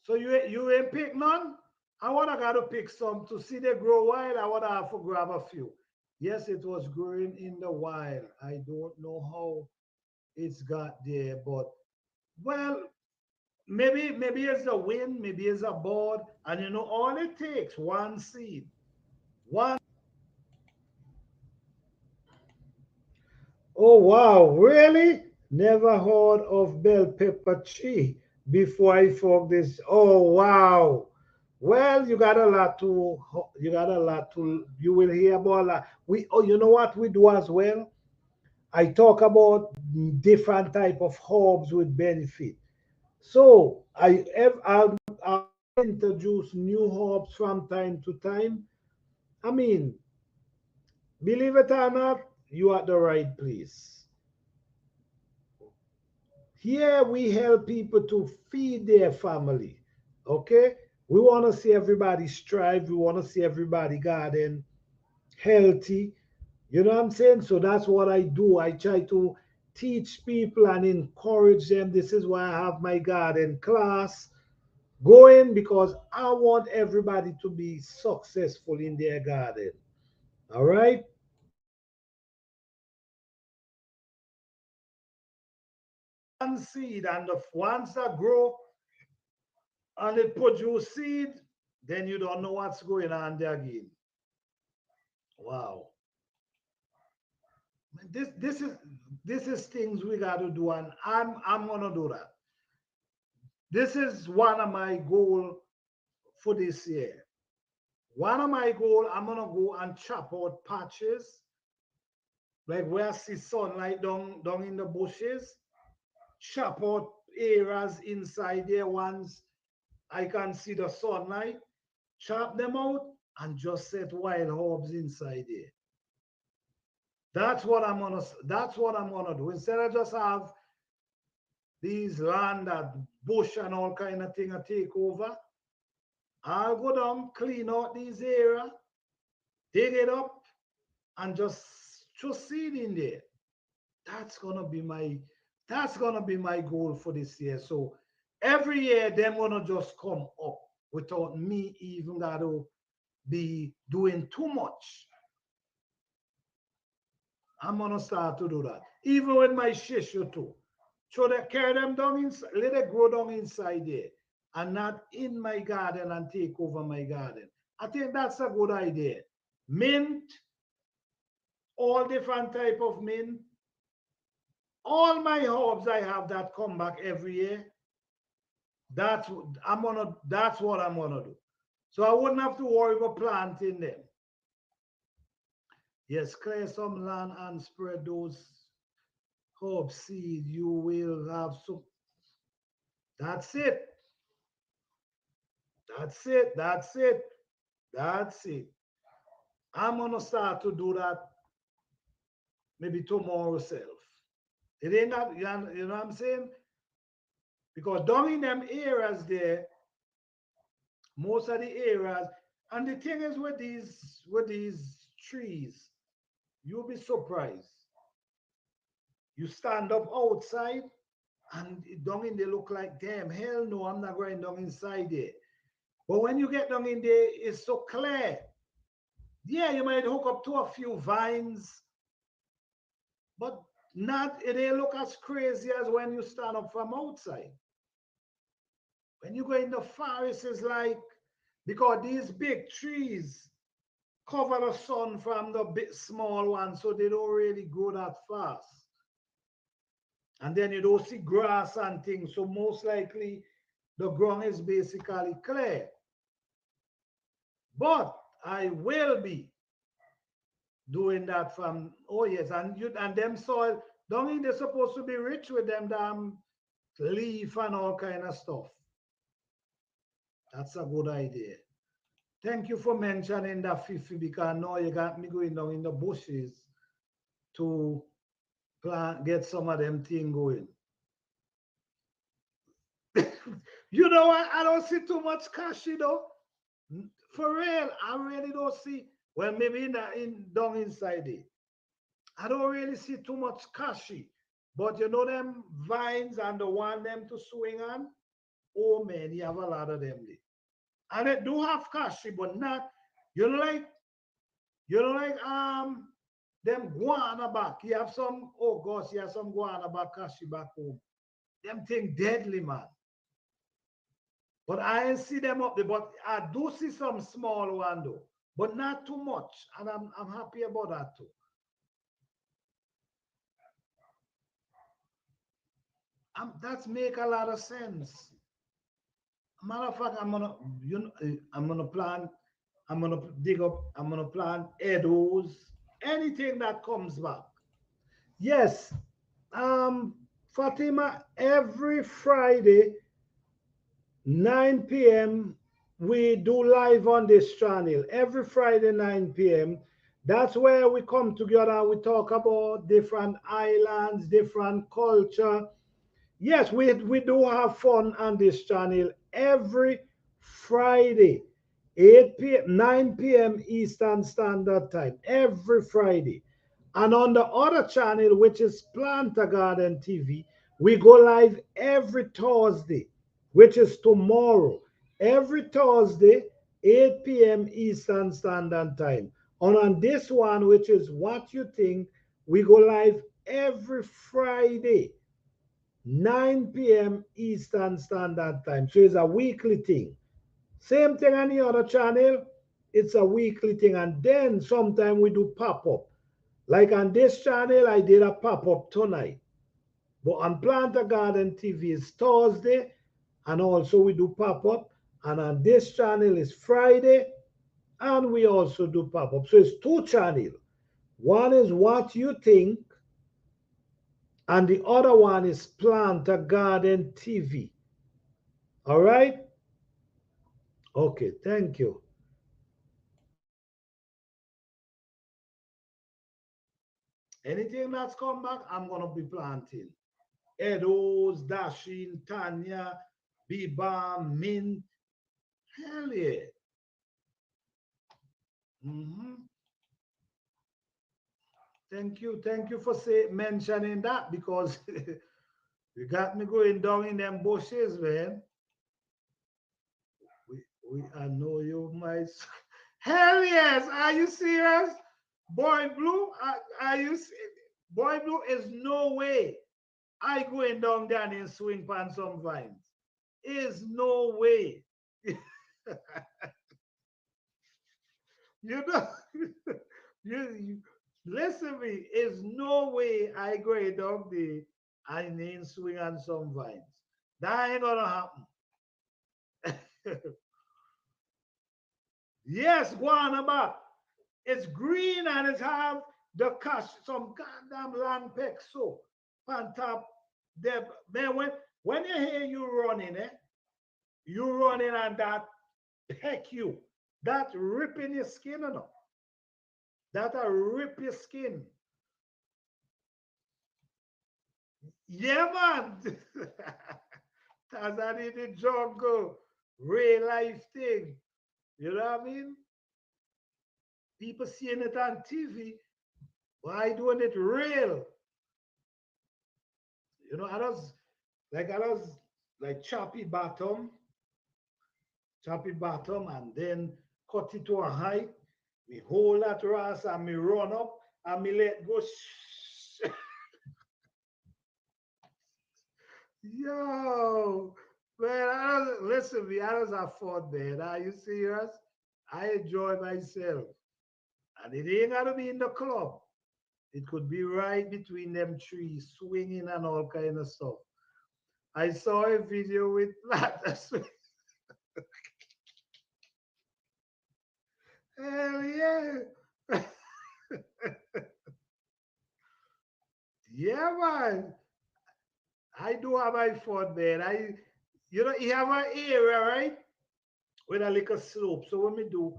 So you ain't pick none? I wanna gotta pick some to see they grow wild. I wanna have to grab a few. Yes, it was growing in the wild. I don't know how it's got there, but well, maybe it's the wind, maybe it's a board, and you know all it takes one seed. One. Oh wow, really? Never heard of bell pepper tree before I found this. Oh wow. Well, you got a lot to you will hear about a lot. We oh you know what we do as well? I talk about different type of herbs with benefit. So I'll introduce new herbs from time to time. I mean, believe it or not, you are at the right place. Here we help people to feed their family. Okay? We want to see everybody strive. We want to see everybody garden healthy. You know what I'm saying? So that's what I do. I try to teach people and encourage them. This is why I have my garden class going because I want everybody to be successful in their garden. All right? One seed, and the ones that grow and it produce seed, then you don't know what's going on there again. Wow. This is things we got to do, and I'm gonna do that. This is one of my goal for this year. One of my goal, I'm gonna go and chop out patches, like where I see sunlight down in the bushes, chop out areas inside there ones I can see the sunlight, chop them out, and just set wild herbs inside there. That's what I'm gonna do. Instead of just have these land that bush and all kind of thing I take over, I'll go down, clean out these area, dig it up, and just seed in there. That's gonna be my that's gonna be my goal for this year. So every year them gonna just come up without me even gotta be doing too much. I'm gonna start to do that. Even with my shishu too. So they carry them down inside, let it grow down inside there and not in my garden and take over my garden. I think that's a good idea. Mint, all different type of mint, all my herbs I have that come back every year. That's what I'm gonna do. So I wouldn't have to worry about planting them. Yes, clear some land and spread those herb seed. You will have some. That's it. That's it. That's it. That's it. I'm gonna start to do that maybe tomorrow self. It ain't that you know what I'm saying? Because down in them areas there, most of the areas, and the thing is with these trees, you'll be surprised. You stand up outside and down in there look like damn hell no, I'm not going down inside there. But when you get down in there, it's so clear. Yeah, you might hook up to a few vines, but not it ain't look as crazy as when you stand up from outside. When you go in the forest, it's like because these big trees cover the sun from the big small ones, so they don't really grow that fast. And then you don't see grass and things. So most likely the ground is basically clear. But I will be doing that from, oh yes, and you and them soil, don't mean they're supposed to be rich with them damn leaf and all kind of stuff. That's a good idea. Thank you for mentioning that, Fifi, because now you got me going down in the bushes to plant, get some of them thing going. You know what? I don't see too much cash, you know. For real, I really don't see. Well, maybe in the in down inside it. I don't really see too much cashy. But you know them vines and the one them to swing on? Oh man, you have a lot of them there. And it do have cashy, but not you know like you know like them guana back. You have some oh gosh, you have some guana back cashy back home. Them thing deadly man. But I ain't see them up there. But I do see some small one though. But not too much. And I'm happy about that too. That's make a lot of sense. Matter of fact, I'm gonna plant, I'm gonna dig up, I'm gonna plant edibles, anything that comes back. Yes, Fatima, every Friday, 9 p.m. we do live on this channel. Every Friday, 9 p.m. That's where we come together and we talk about different islands, different culture. Yes, we do have fun on this channel every Friday, 8 p.m., 9 p.m. Eastern Standard Time, every Friday. And on the other channel, which is Planter Garden TV, we go live every Thursday, which is tomorrow. Every Thursday, 8 p.m. Eastern Standard Time. And on this one, which is What You Think, we go live every Friday 9 p.m. Eastern Standard Time. So it's a weekly thing. Same thing on the other channel. It's a weekly thing. And then sometime we do pop up. Like on this channel, I did a pop up tonight. But on Planter Garden TV is Thursday. And also we do pop up. And on this channel is Friday. And we also do pop up. So it's two channels. One is What You Think, and the other one is Planter Garden TV. All right? Okay, thank you. Anything that's come back, I'm going to be planting. Edos, Dashing, Tanya, Biba, Mint. Hell yeah. Mhm. Thank you. Thank you for mentioning that because you got me going down in them bushes, man. I know you might. Hell yes. Are you serious? Boy Blue, are you Boy Blue is no way I going down there and swing pan some vines. Is no way. You know, you listen to me. Is no way I go down there and then swing on some vines. That ain't gonna happen. Yes, guana back. It's green and it have the cash, some goddamn land peck so on top there. Man, when you hear you running, you running and that peck you, that ripping your skin, you know, that a rip your skin. Yeah, man. Tarzan in the jungle, real life thing. You know what I mean? People seeing it on TV. Why doing it real? You know, I was like choppy bottom, and then cut it to a height. Me hold that ras and me run up and me let go. Yo, man, listen, me, I was a fun, man. Are you serious? I enjoy myself. And it ain't gotta be in the club. It could be right between them trees, swinging and all kind of stuff. I saw a video with that. Hell yeah. Yeah, man. I do have my fun, man. You have an area, right? With a little slope. So what me do,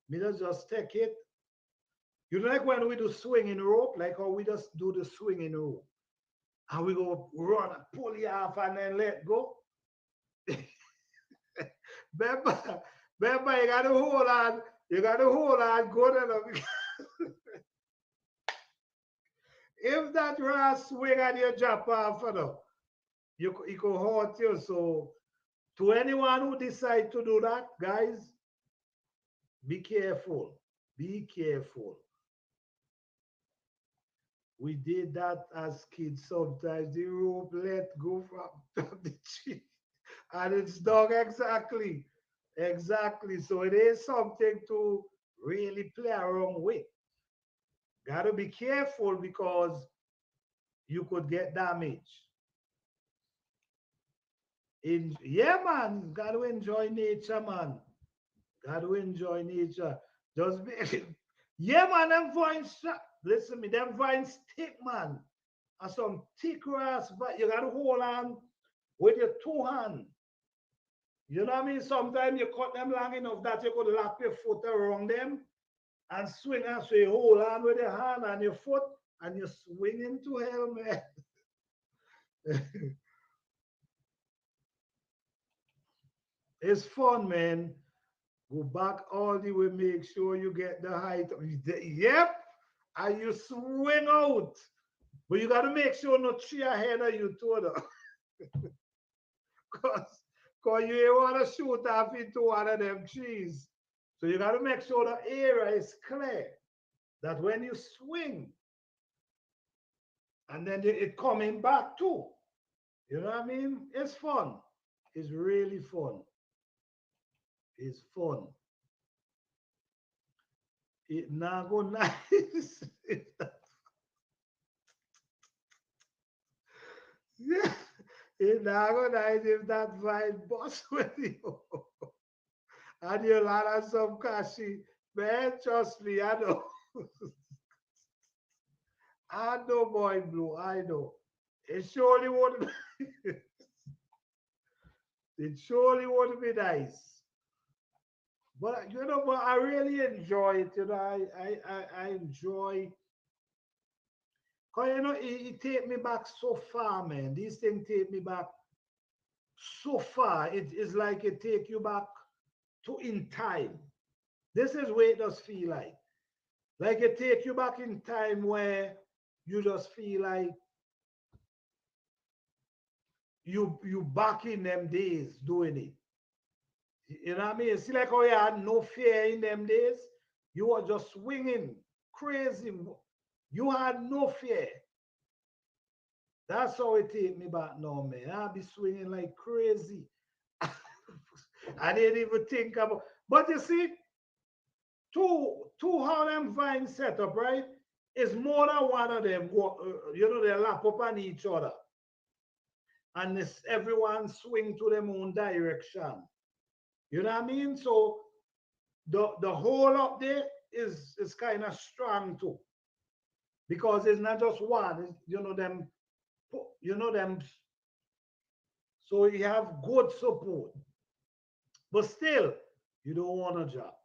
me just take it. You know, like when we do swinging rope, like how we just do the swinging rope. And we go run and pull you off and then let go. Remember, remember, you got to hold on. You got to hold on good enough. If that grass swing and you drop off, you could hurt you. So, to anyone who decide to do that, guys, be careful. Be careful. We did that as kids sometimes. The rope let go from the tree. And it's done exactly. Exactly. So it is something to really play around with. Gotta be careful because you could get damaged. Yeah, man, gotta enjoy nature, man. Gotta enjoy nature. Just be, yeah, man, them vines, listen me, them vines thick, man. And some thick grass, but you gotta hold on with your two hands. You know what I mean? Sometimes you cut them long enough that you could lap your foot around them and swing and so you hold on with your hand and your foot and you swing into hell, man. It's fun, man. Go back all the way, make sure you get the height. Yep. And you swing out. But you gotta make sure no tree ahead of you too, though. Cause you ain't wanna shoot off into one of them trees. So you gotta make sure the area is clear. That when you swing, and then it coming back too. You know what I mean? It's fun. It's really fun. It's fun. It now go nice. Yeah. It now go nice if that vibe bust with you. And you land on some cashy. Man, trust me, I know. I know, boy blue. I know. It surely would it surely would be nice. But but I really enjoy it. I enjoy because it take me back so far, man. These things take me back so far. It is like it take you back to in time. This is where it does feel like. Like it take you back in time where you just feel like you back in them days doing it. You know what I mean? See like how you had no fear in them days. You were just swinging crazy. You had no fear. That's how it take me back now, man. I'll be swinging like crazy. I didn't even think about. But you see, two how them vines set up, right? Is more than one of them. They lap up on each other, and this, everyone swing to their own direction. You know what I mean? So the whole up there is kind of strong too, because it's not just one. It's, them. So you have good support, but still, you don't want to drop.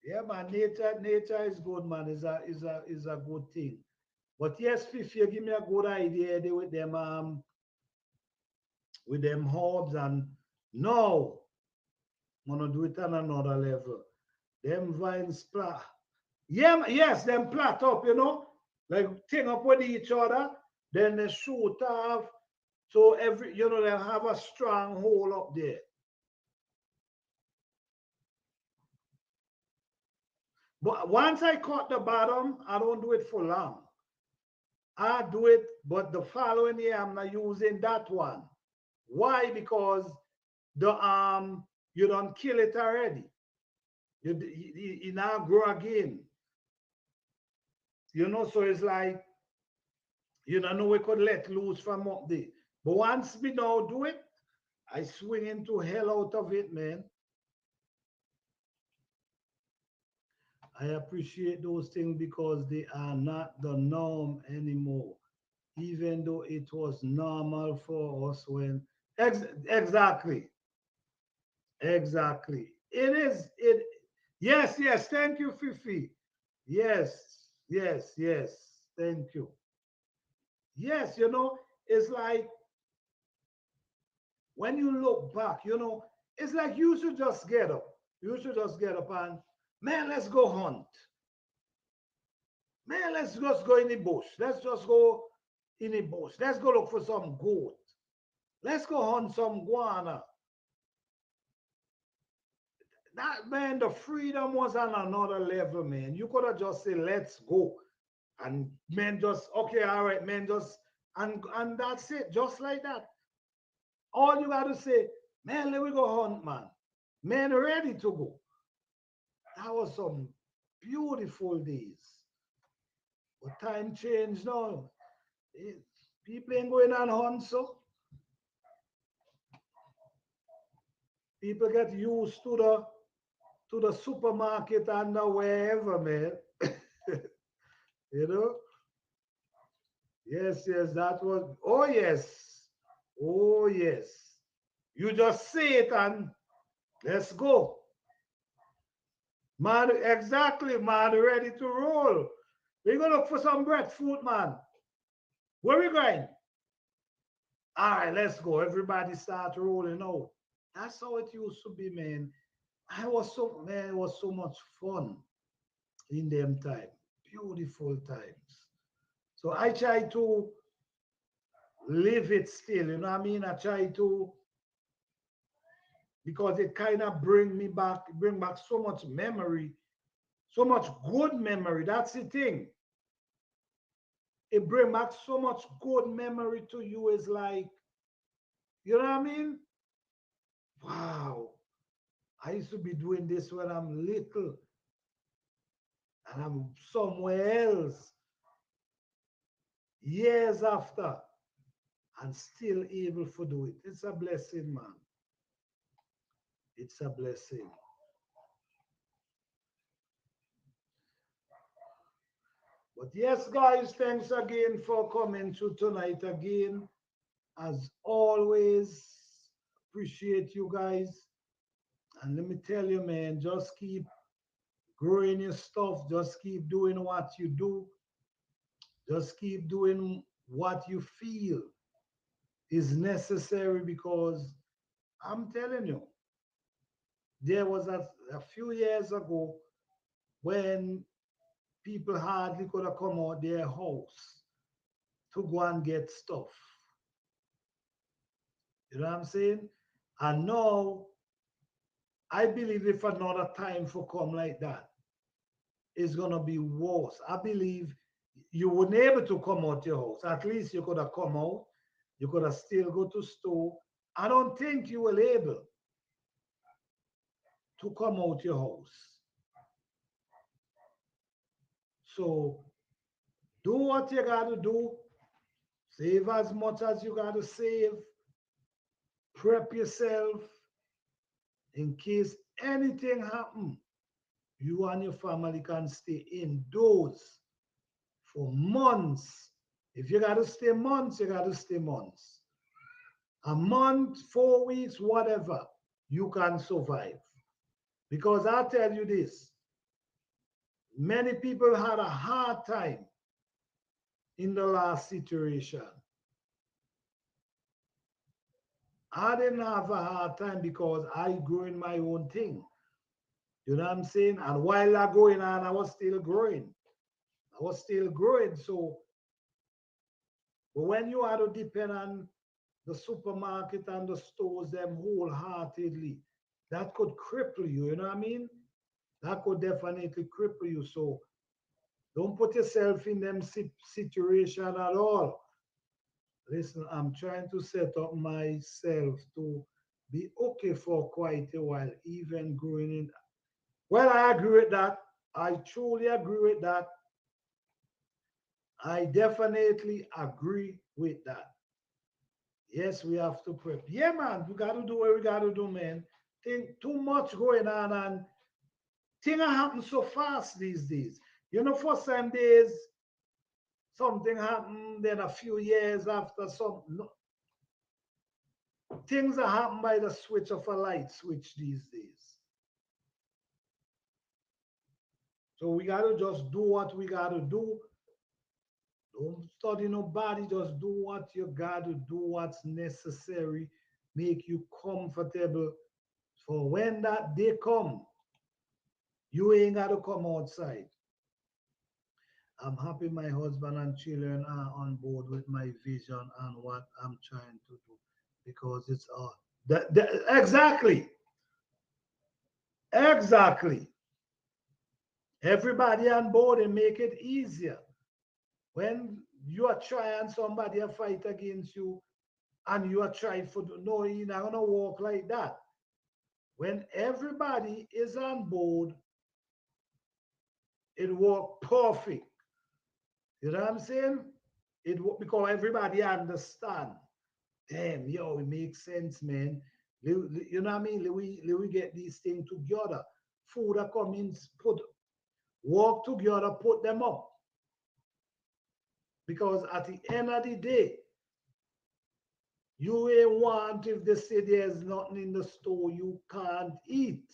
Yeah, man, nature is good, man. Is a good thing. But yes, Fif, you give me a good idea there with them herbs and no, I'm gonna do it on another level. Them vines plat. Yeah, yes, them plat up, like thing up with each other, then they shoot off. So they have a strong hole up there. But once I cut the bottom, I don't do it for long. I do it, but the following year I'm not using that one. Why? Because the you don't kill it already. You now grow again. You know, so it's like, you don't know we could let loose from up there. But once we now do it, I swing into hell out of it, man. I appreciate those things because they are not the norm anymore, even though it was normal for us when. Exactly, exactly. It is. It. Yes, yes. Thank you, Fifi. Yes, yes, yes. Thank you. Yes, it's like when you look back, it's like you should just get up. You should just get up and, man, let's go hunt. Man, let's just go in the bush. Let's just go in the bush. Let's go look for some goat. Let's go hunt some guana. That, man, the freedom was on another level, man. You could have just said, let's go. And man, just, okay, all right, man, just, and that's it, just like that. All you got to say, man, let me go hunt, man. Man, ready to go. That was some beautiful days. But time changed now. Eh, People ain't going on hunt, so people get used to the supermarket and the wherever, man. you know? Yes, yes, that was. Oh yes, oh yes. You just say it and let's go, man. Exactly, man. Ready to roll. We gonna look for some breadfruit, man. Where we going? All right, let's go. Everybody start rolling out. That's how it used to be, man. It was so much fun in them time. Beautiful times. So I try to live it still, you know what I mean? I try to, because it kind of bring back so much memory, so much good memory. That's the thing. It bring back so much good memory to you. It's like, you know what I mean? Wow. I used to be doing this when I'm little and I'm somewhere else years after and still able to do it. It's a blessing, man. It's a blessing. But yes, guys, thanks again for coming to tonight again. As always, appreciate you guys. And let me tell you, man, just keep growing your stuff. Just keep doing what you do. Just keep doing what you feel is necessary because I'm telling you, there was a few years ago when people hardly could have come out their house to go and get stuff. You know what I'm saying? And now I believe if another time for come like that, it's gonna be worse. I believe you wouldn't able to come out your house. At least you could have come out. You could have still go to store. I don't think you will able to come out your house. So do what you gotta do. Save as much as you gotta save. Prep yourself in case anything happen. You and your family can stay indoors for months. If you gotta stay months, you gotta stay months. A month, 4 weeks, whatever, you can survive. Because I tell you this, many people had a hard time in the last situation. I didn't have a hard time because I grew in my own thing. You know what I'm saying? And while I going on, I was still growing. I was still growing. So, but when you are to depend on the supermarket and the stores them wholeheartedly, that could cripple you. You know what I mean? That could definitely cripple you. So don't put yourself in them situation at all. Listen, I'm trying to set up myself to be okay for quite a while, even growing in. Well, I agree with that. I truly agree with that. I definitely agree with that. Yes, we have to prep. Yeah, man, we got to do what we got to do, man. Think too much going on and things happen so fast these days. You know, for some days, something happened, then a few years after, some no, things are happening by the switch of a light switch these days. So we got to just do what we got to do. Don't study nobody. Just do what you got to do, what's necessary, make you comfortable. For when that day come, you ain't got to come outside. I'm happy my husband and children are on board with my vision and what I'm trying to do because it's exactly, exactly. Everybody on board and make it easier. When you are trying somebody a fight against you and you are trying for no, you're not gonna walk like that. When everybody is on board, it work perfect. You know what I'm saying? Because everybody understand. Damn, yo, it makes sense, man. You know what I mean? We get these things together. Food are coming, put work together, put them up. Because at the end of the day, you ain't want if they say there's nothing in the store you can't eat.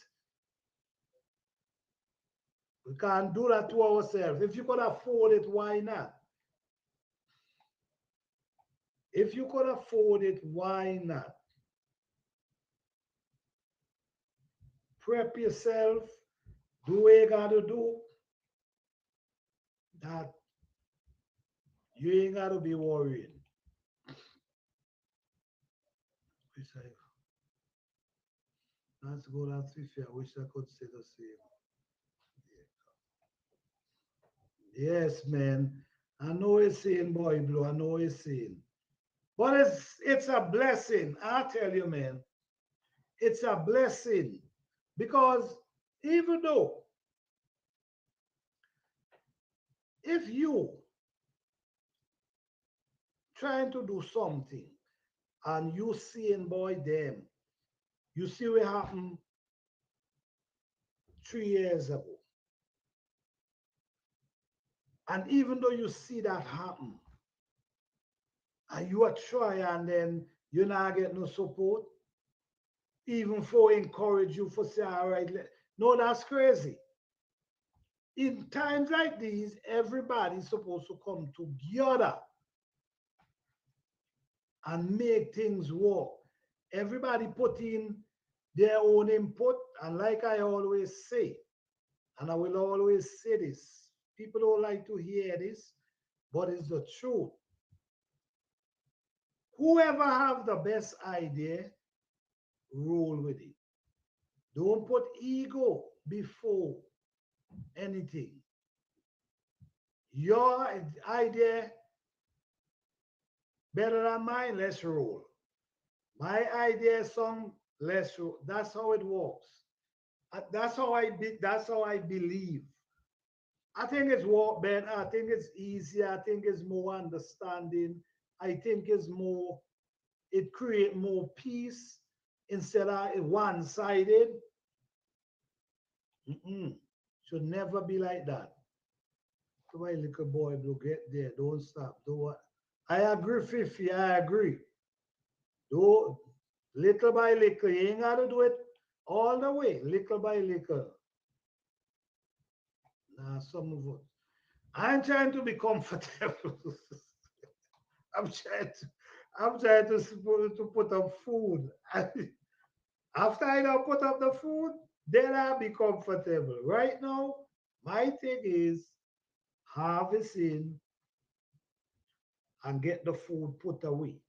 We can't do that to ourselves. If you could afford it, why not? If you could afford it, why not? Prep yourself, do what you gotta do. That you ain't gotta be worried. Wish I, that's good. That's if I wish I could say the same. Yes, man. I know it's saying, boy, blue. I know it's saying. But it's a blessing. I tell you, man, it's a blessing because even though if you trying to do something and you seeing boy them, you see what happened 3 years ago, and even though you see that happen, and you are trying and then you not get no support, even for encourage you for say, all right, no, that's crazy. In times like these, everybody's supposed to come together and make things work. Everybody put in their own input, and like I always say, and I will always say this, people don't like to hear this, but it's the truth. Whoever have the best idea, roll with it. Don't put ego before anything. Your idea better than mine, let's roll. My idea song, let's roll. That's how it works. That's how I believe. I think it's work better. I think it's easier. I think it's more understanding. I think it's more, it create more peace instead of one-sided. Mm-mm. Should never be like that. So my little boy, do get there. Don't stop. Do what? I agree, Fifi. I agree. Do little by little. You ain't got to do it all the way. Little by little. Nah, some of us. I'm trying to be comfortable. I'm trying to, I'm trying to put up food. After I don't put up the food, then I'll be comfortable. Right now, my thing is harvesting and get the food put away.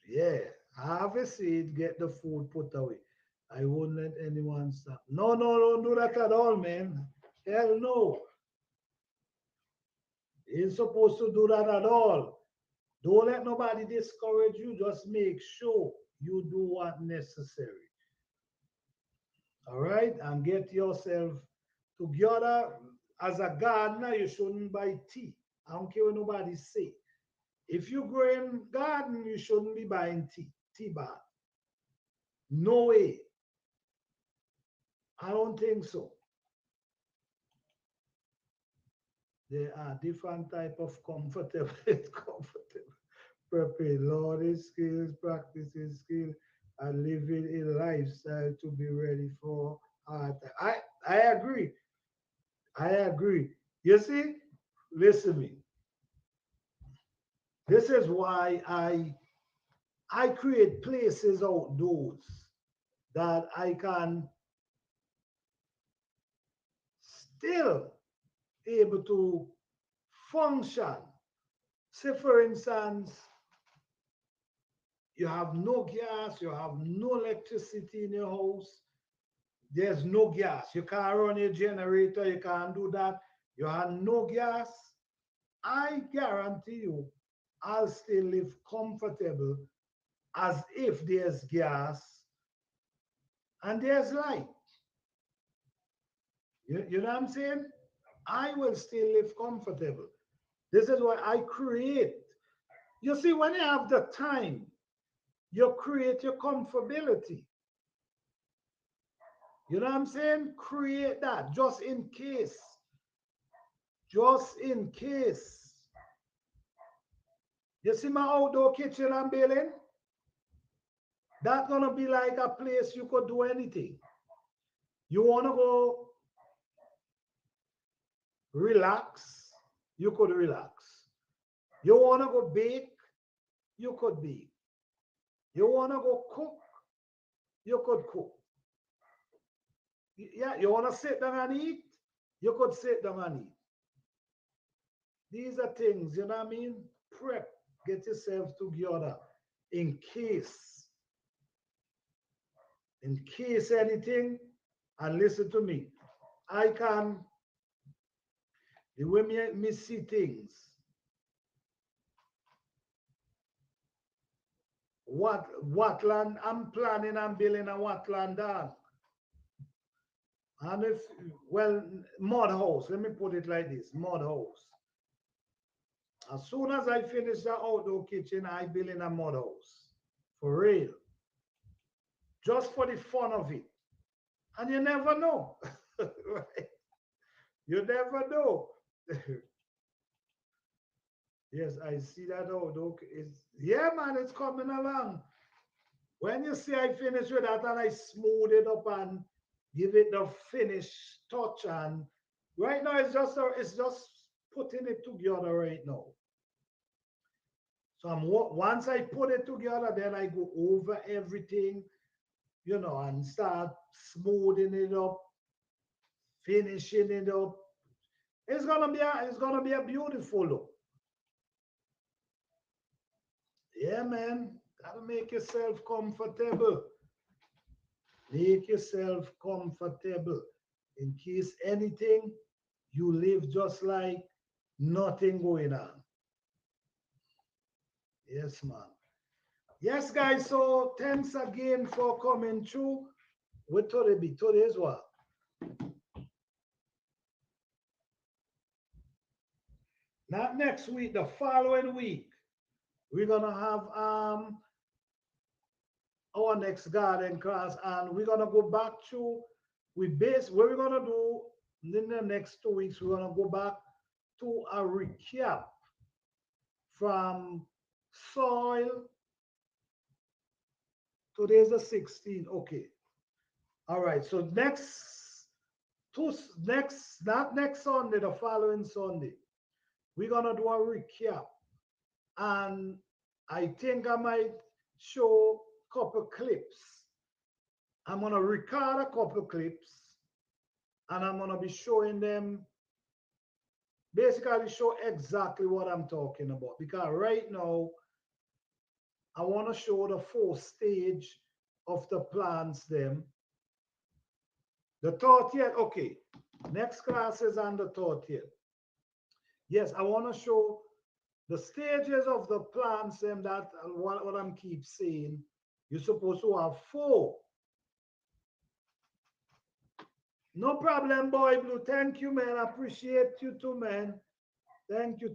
Yeah, harvest it, get the food put away. I won't let anyone stop. No, no, don't do that at all, man. Hell no. You ain't supposed to do that at all. Don't let nobody discourage you. Just make sure you do what necessary. All right? And get yourself together. as a gardener, you shouldn't buy tea. I don't care what nobody say. If you grow in garden, you shouldn't be buying tea bag. No way. I don't think so. There are different type of comfortable, comfortable, prepared learning skills, practicing skills, and living a lifestyle to be ready for hard time. I agree. I agree. You see, listen to me. This is why I create places outdoors that I can still able to function. Say, for instance, you have no gas, you have no electricity in your house, there's no gas. You can't run your generator, you can't do that. You have no gas. I guarantee you, I'll still live comfortable as if there's gas and there's light. You know what I'm saying? I will still live comfortable. This is why I create. You see, when you have the time, you create your comfortability. You know what I'm saying? Create that just in case. Just in case. You see my outdoor kitchen I'm building? That's gonna be like a place you could do anything. You wanna go relax, you could relax. You wanna go bake, you could bake. You wanna go cook, you could cook. Yeah, you wanna sit down and eat, you could sit down and eat. These are things, you know what I mean? Prep, get yourself together in case, in case anything. And listen to me, I can, the way me see things, what land I'm planning on building a what land down. And if, well, mud house, let me put it like this, mud house. As soon as I finish the outdoor kitchen, I build in a mud house. For real. Just for the fun of it. And you never know. Right? You never know. Yes, I see that outdoor. It's, yeah, man, it's coming along. When you see I finish with that and I smooth it up and give it the finish touch, and right now it's just putting it together right now. So once I put it together, then I go over everything, and start smoothing it up, finishing it up. It's gonna be a beautiful look. Yeah, man. Gotta make yourself comfortable. Make yourself comfortable. In case anything, you live just like nothing going on. Yes, man. Yes, guys. So thanks again for coming through. What today be? Today is what? Not next week, the following week. We're gonna have our next garden class, and we're gonna go back to what we're gonna do in the next 2 weeks. We're gonna go back to a recap from soil. Today's the 16th. Okay. All right. So not next Sunday, the following Sunday, we're gonna do a recap. And I think I might show a couple clips. I'm gonna record a couple clips and I'm gonna be showing them, basically show exactly what I'm talking about. Because right now I want to show the fourth stage of the plants them. The 30th, okay. Next class is on the 30th. Yes, I want to show the stages of the plants them, that what I'm keep saying. You're supposed to have four. No problem, boy Blue. Thank you, man. I appreciate you too, man. Thank you,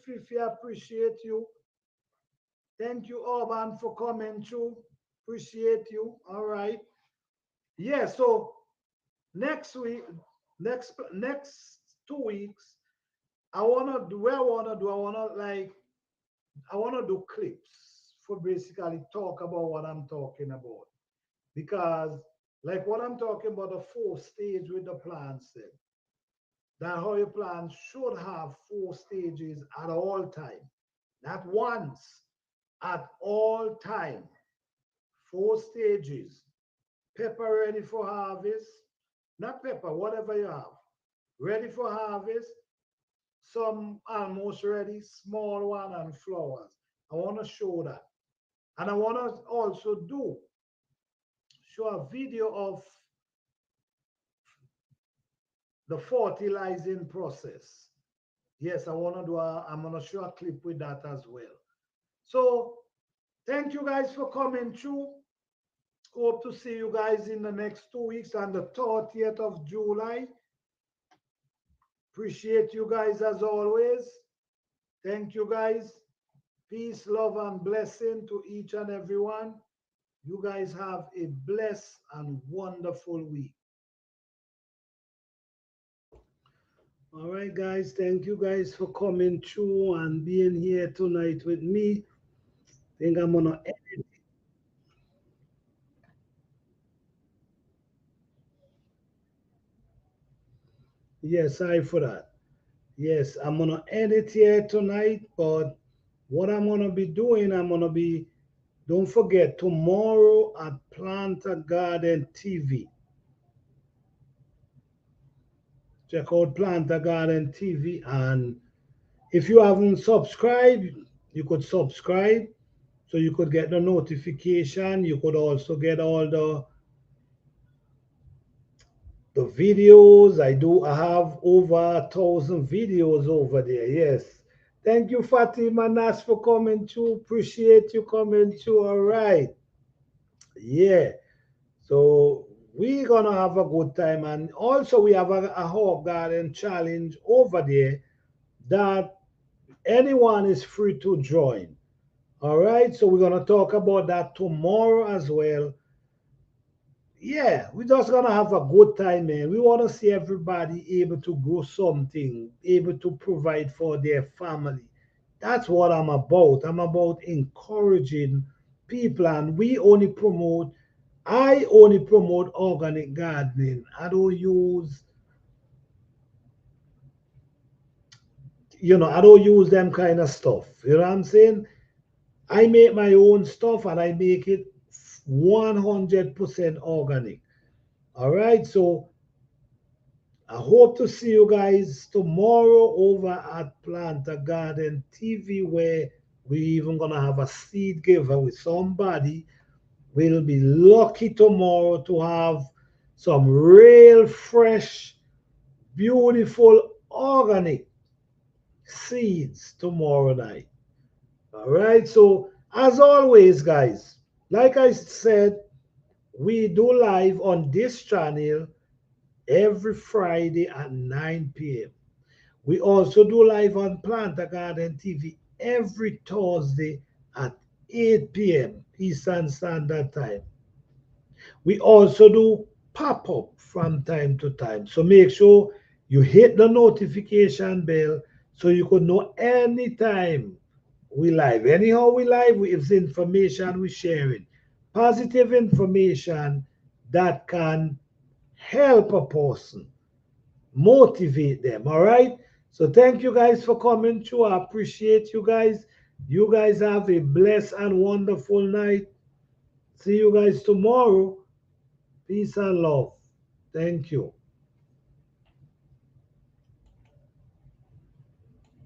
Fifi. I appreciate you. Thank you, Orban, for coming through. Appreciate you. All right. Yeah, so next week, next 2 weeks, I wanna do where I wanna do, I wanna do clips for basically talk about what I'm talking about. Because like what I'm talking about, the fourth stage with the plan said, that how your plan should have four stages at all time. Not once, at all time. Four stages. Pepper ready for harvest. Not pepper, whatever you have. Ready for harvest. Some almost ready, small one and flowers. I want to show that. And I want to also show a video of the fertilizing process. Yes, I'm going to show a clip with that as well. So thank you guys for coming through. Hope to see you guys in the next 2 weeks on the 30th of July. Appreciate you guys as always. Thank you guys. Peace, love, and blessing to each and everyone. You guys have a blessed and wonderful week. All right, guys. Thank you guys for coming through and being here tonight with me. I think I'm gonna edit. Yes, sorry for that. Yes, I'm gonna edit here tonight, but what I'm gonna be doing, don't forget tomorrow at Planter Garden TV. Check out Planter Garden TV, and if you haven't subscribed, you could subscribe so you could get the notification. You could also get all the videos. I have over 1,000 videos over there. Yes. Thank you, Fatima Nas, for coming too. Appreciate you coming too. All right. Yeah. So we're gonna have a good time. And also we have a Herb Garden challenge over there that anyone is free to join. All right. So we're gonna talk about that tomorrow as well. Yeah, we're just gonna have a good time, man. We want to see everybody able to grow something, able to provide for their family. That's what I'm about. I'm about encouraging people, and I only promote organic gardening. I don't use them kind of stuff. You know what I'm saying? I make my own stuff and I make it 100% organic. All right, so I hope to see you guys tomorrow over at Planter Garden TV, where we even gonna have a seed giveaway. Somebody will be lucky tomorrow to have some real fresh, beautiful, organic seeds tomorrow night. All right. So as always, guys, like I said, we do live on this channel every Friday at 9 p.m. We also do live on Planter Garden TV every Thursday at 8 p.m. Eastern Standard Time. We also do pop up from time to time. So make sure you hit the notification bell so you could know anytime we live. Anyhow, we live with information we're sharing. Positive information that can help a person, motivate them. All right. So thank you guys for coming through. I appreciate you guys. You guys have a blessed and wonderful night. See you guys tomorrow. Peace and love. Thank you.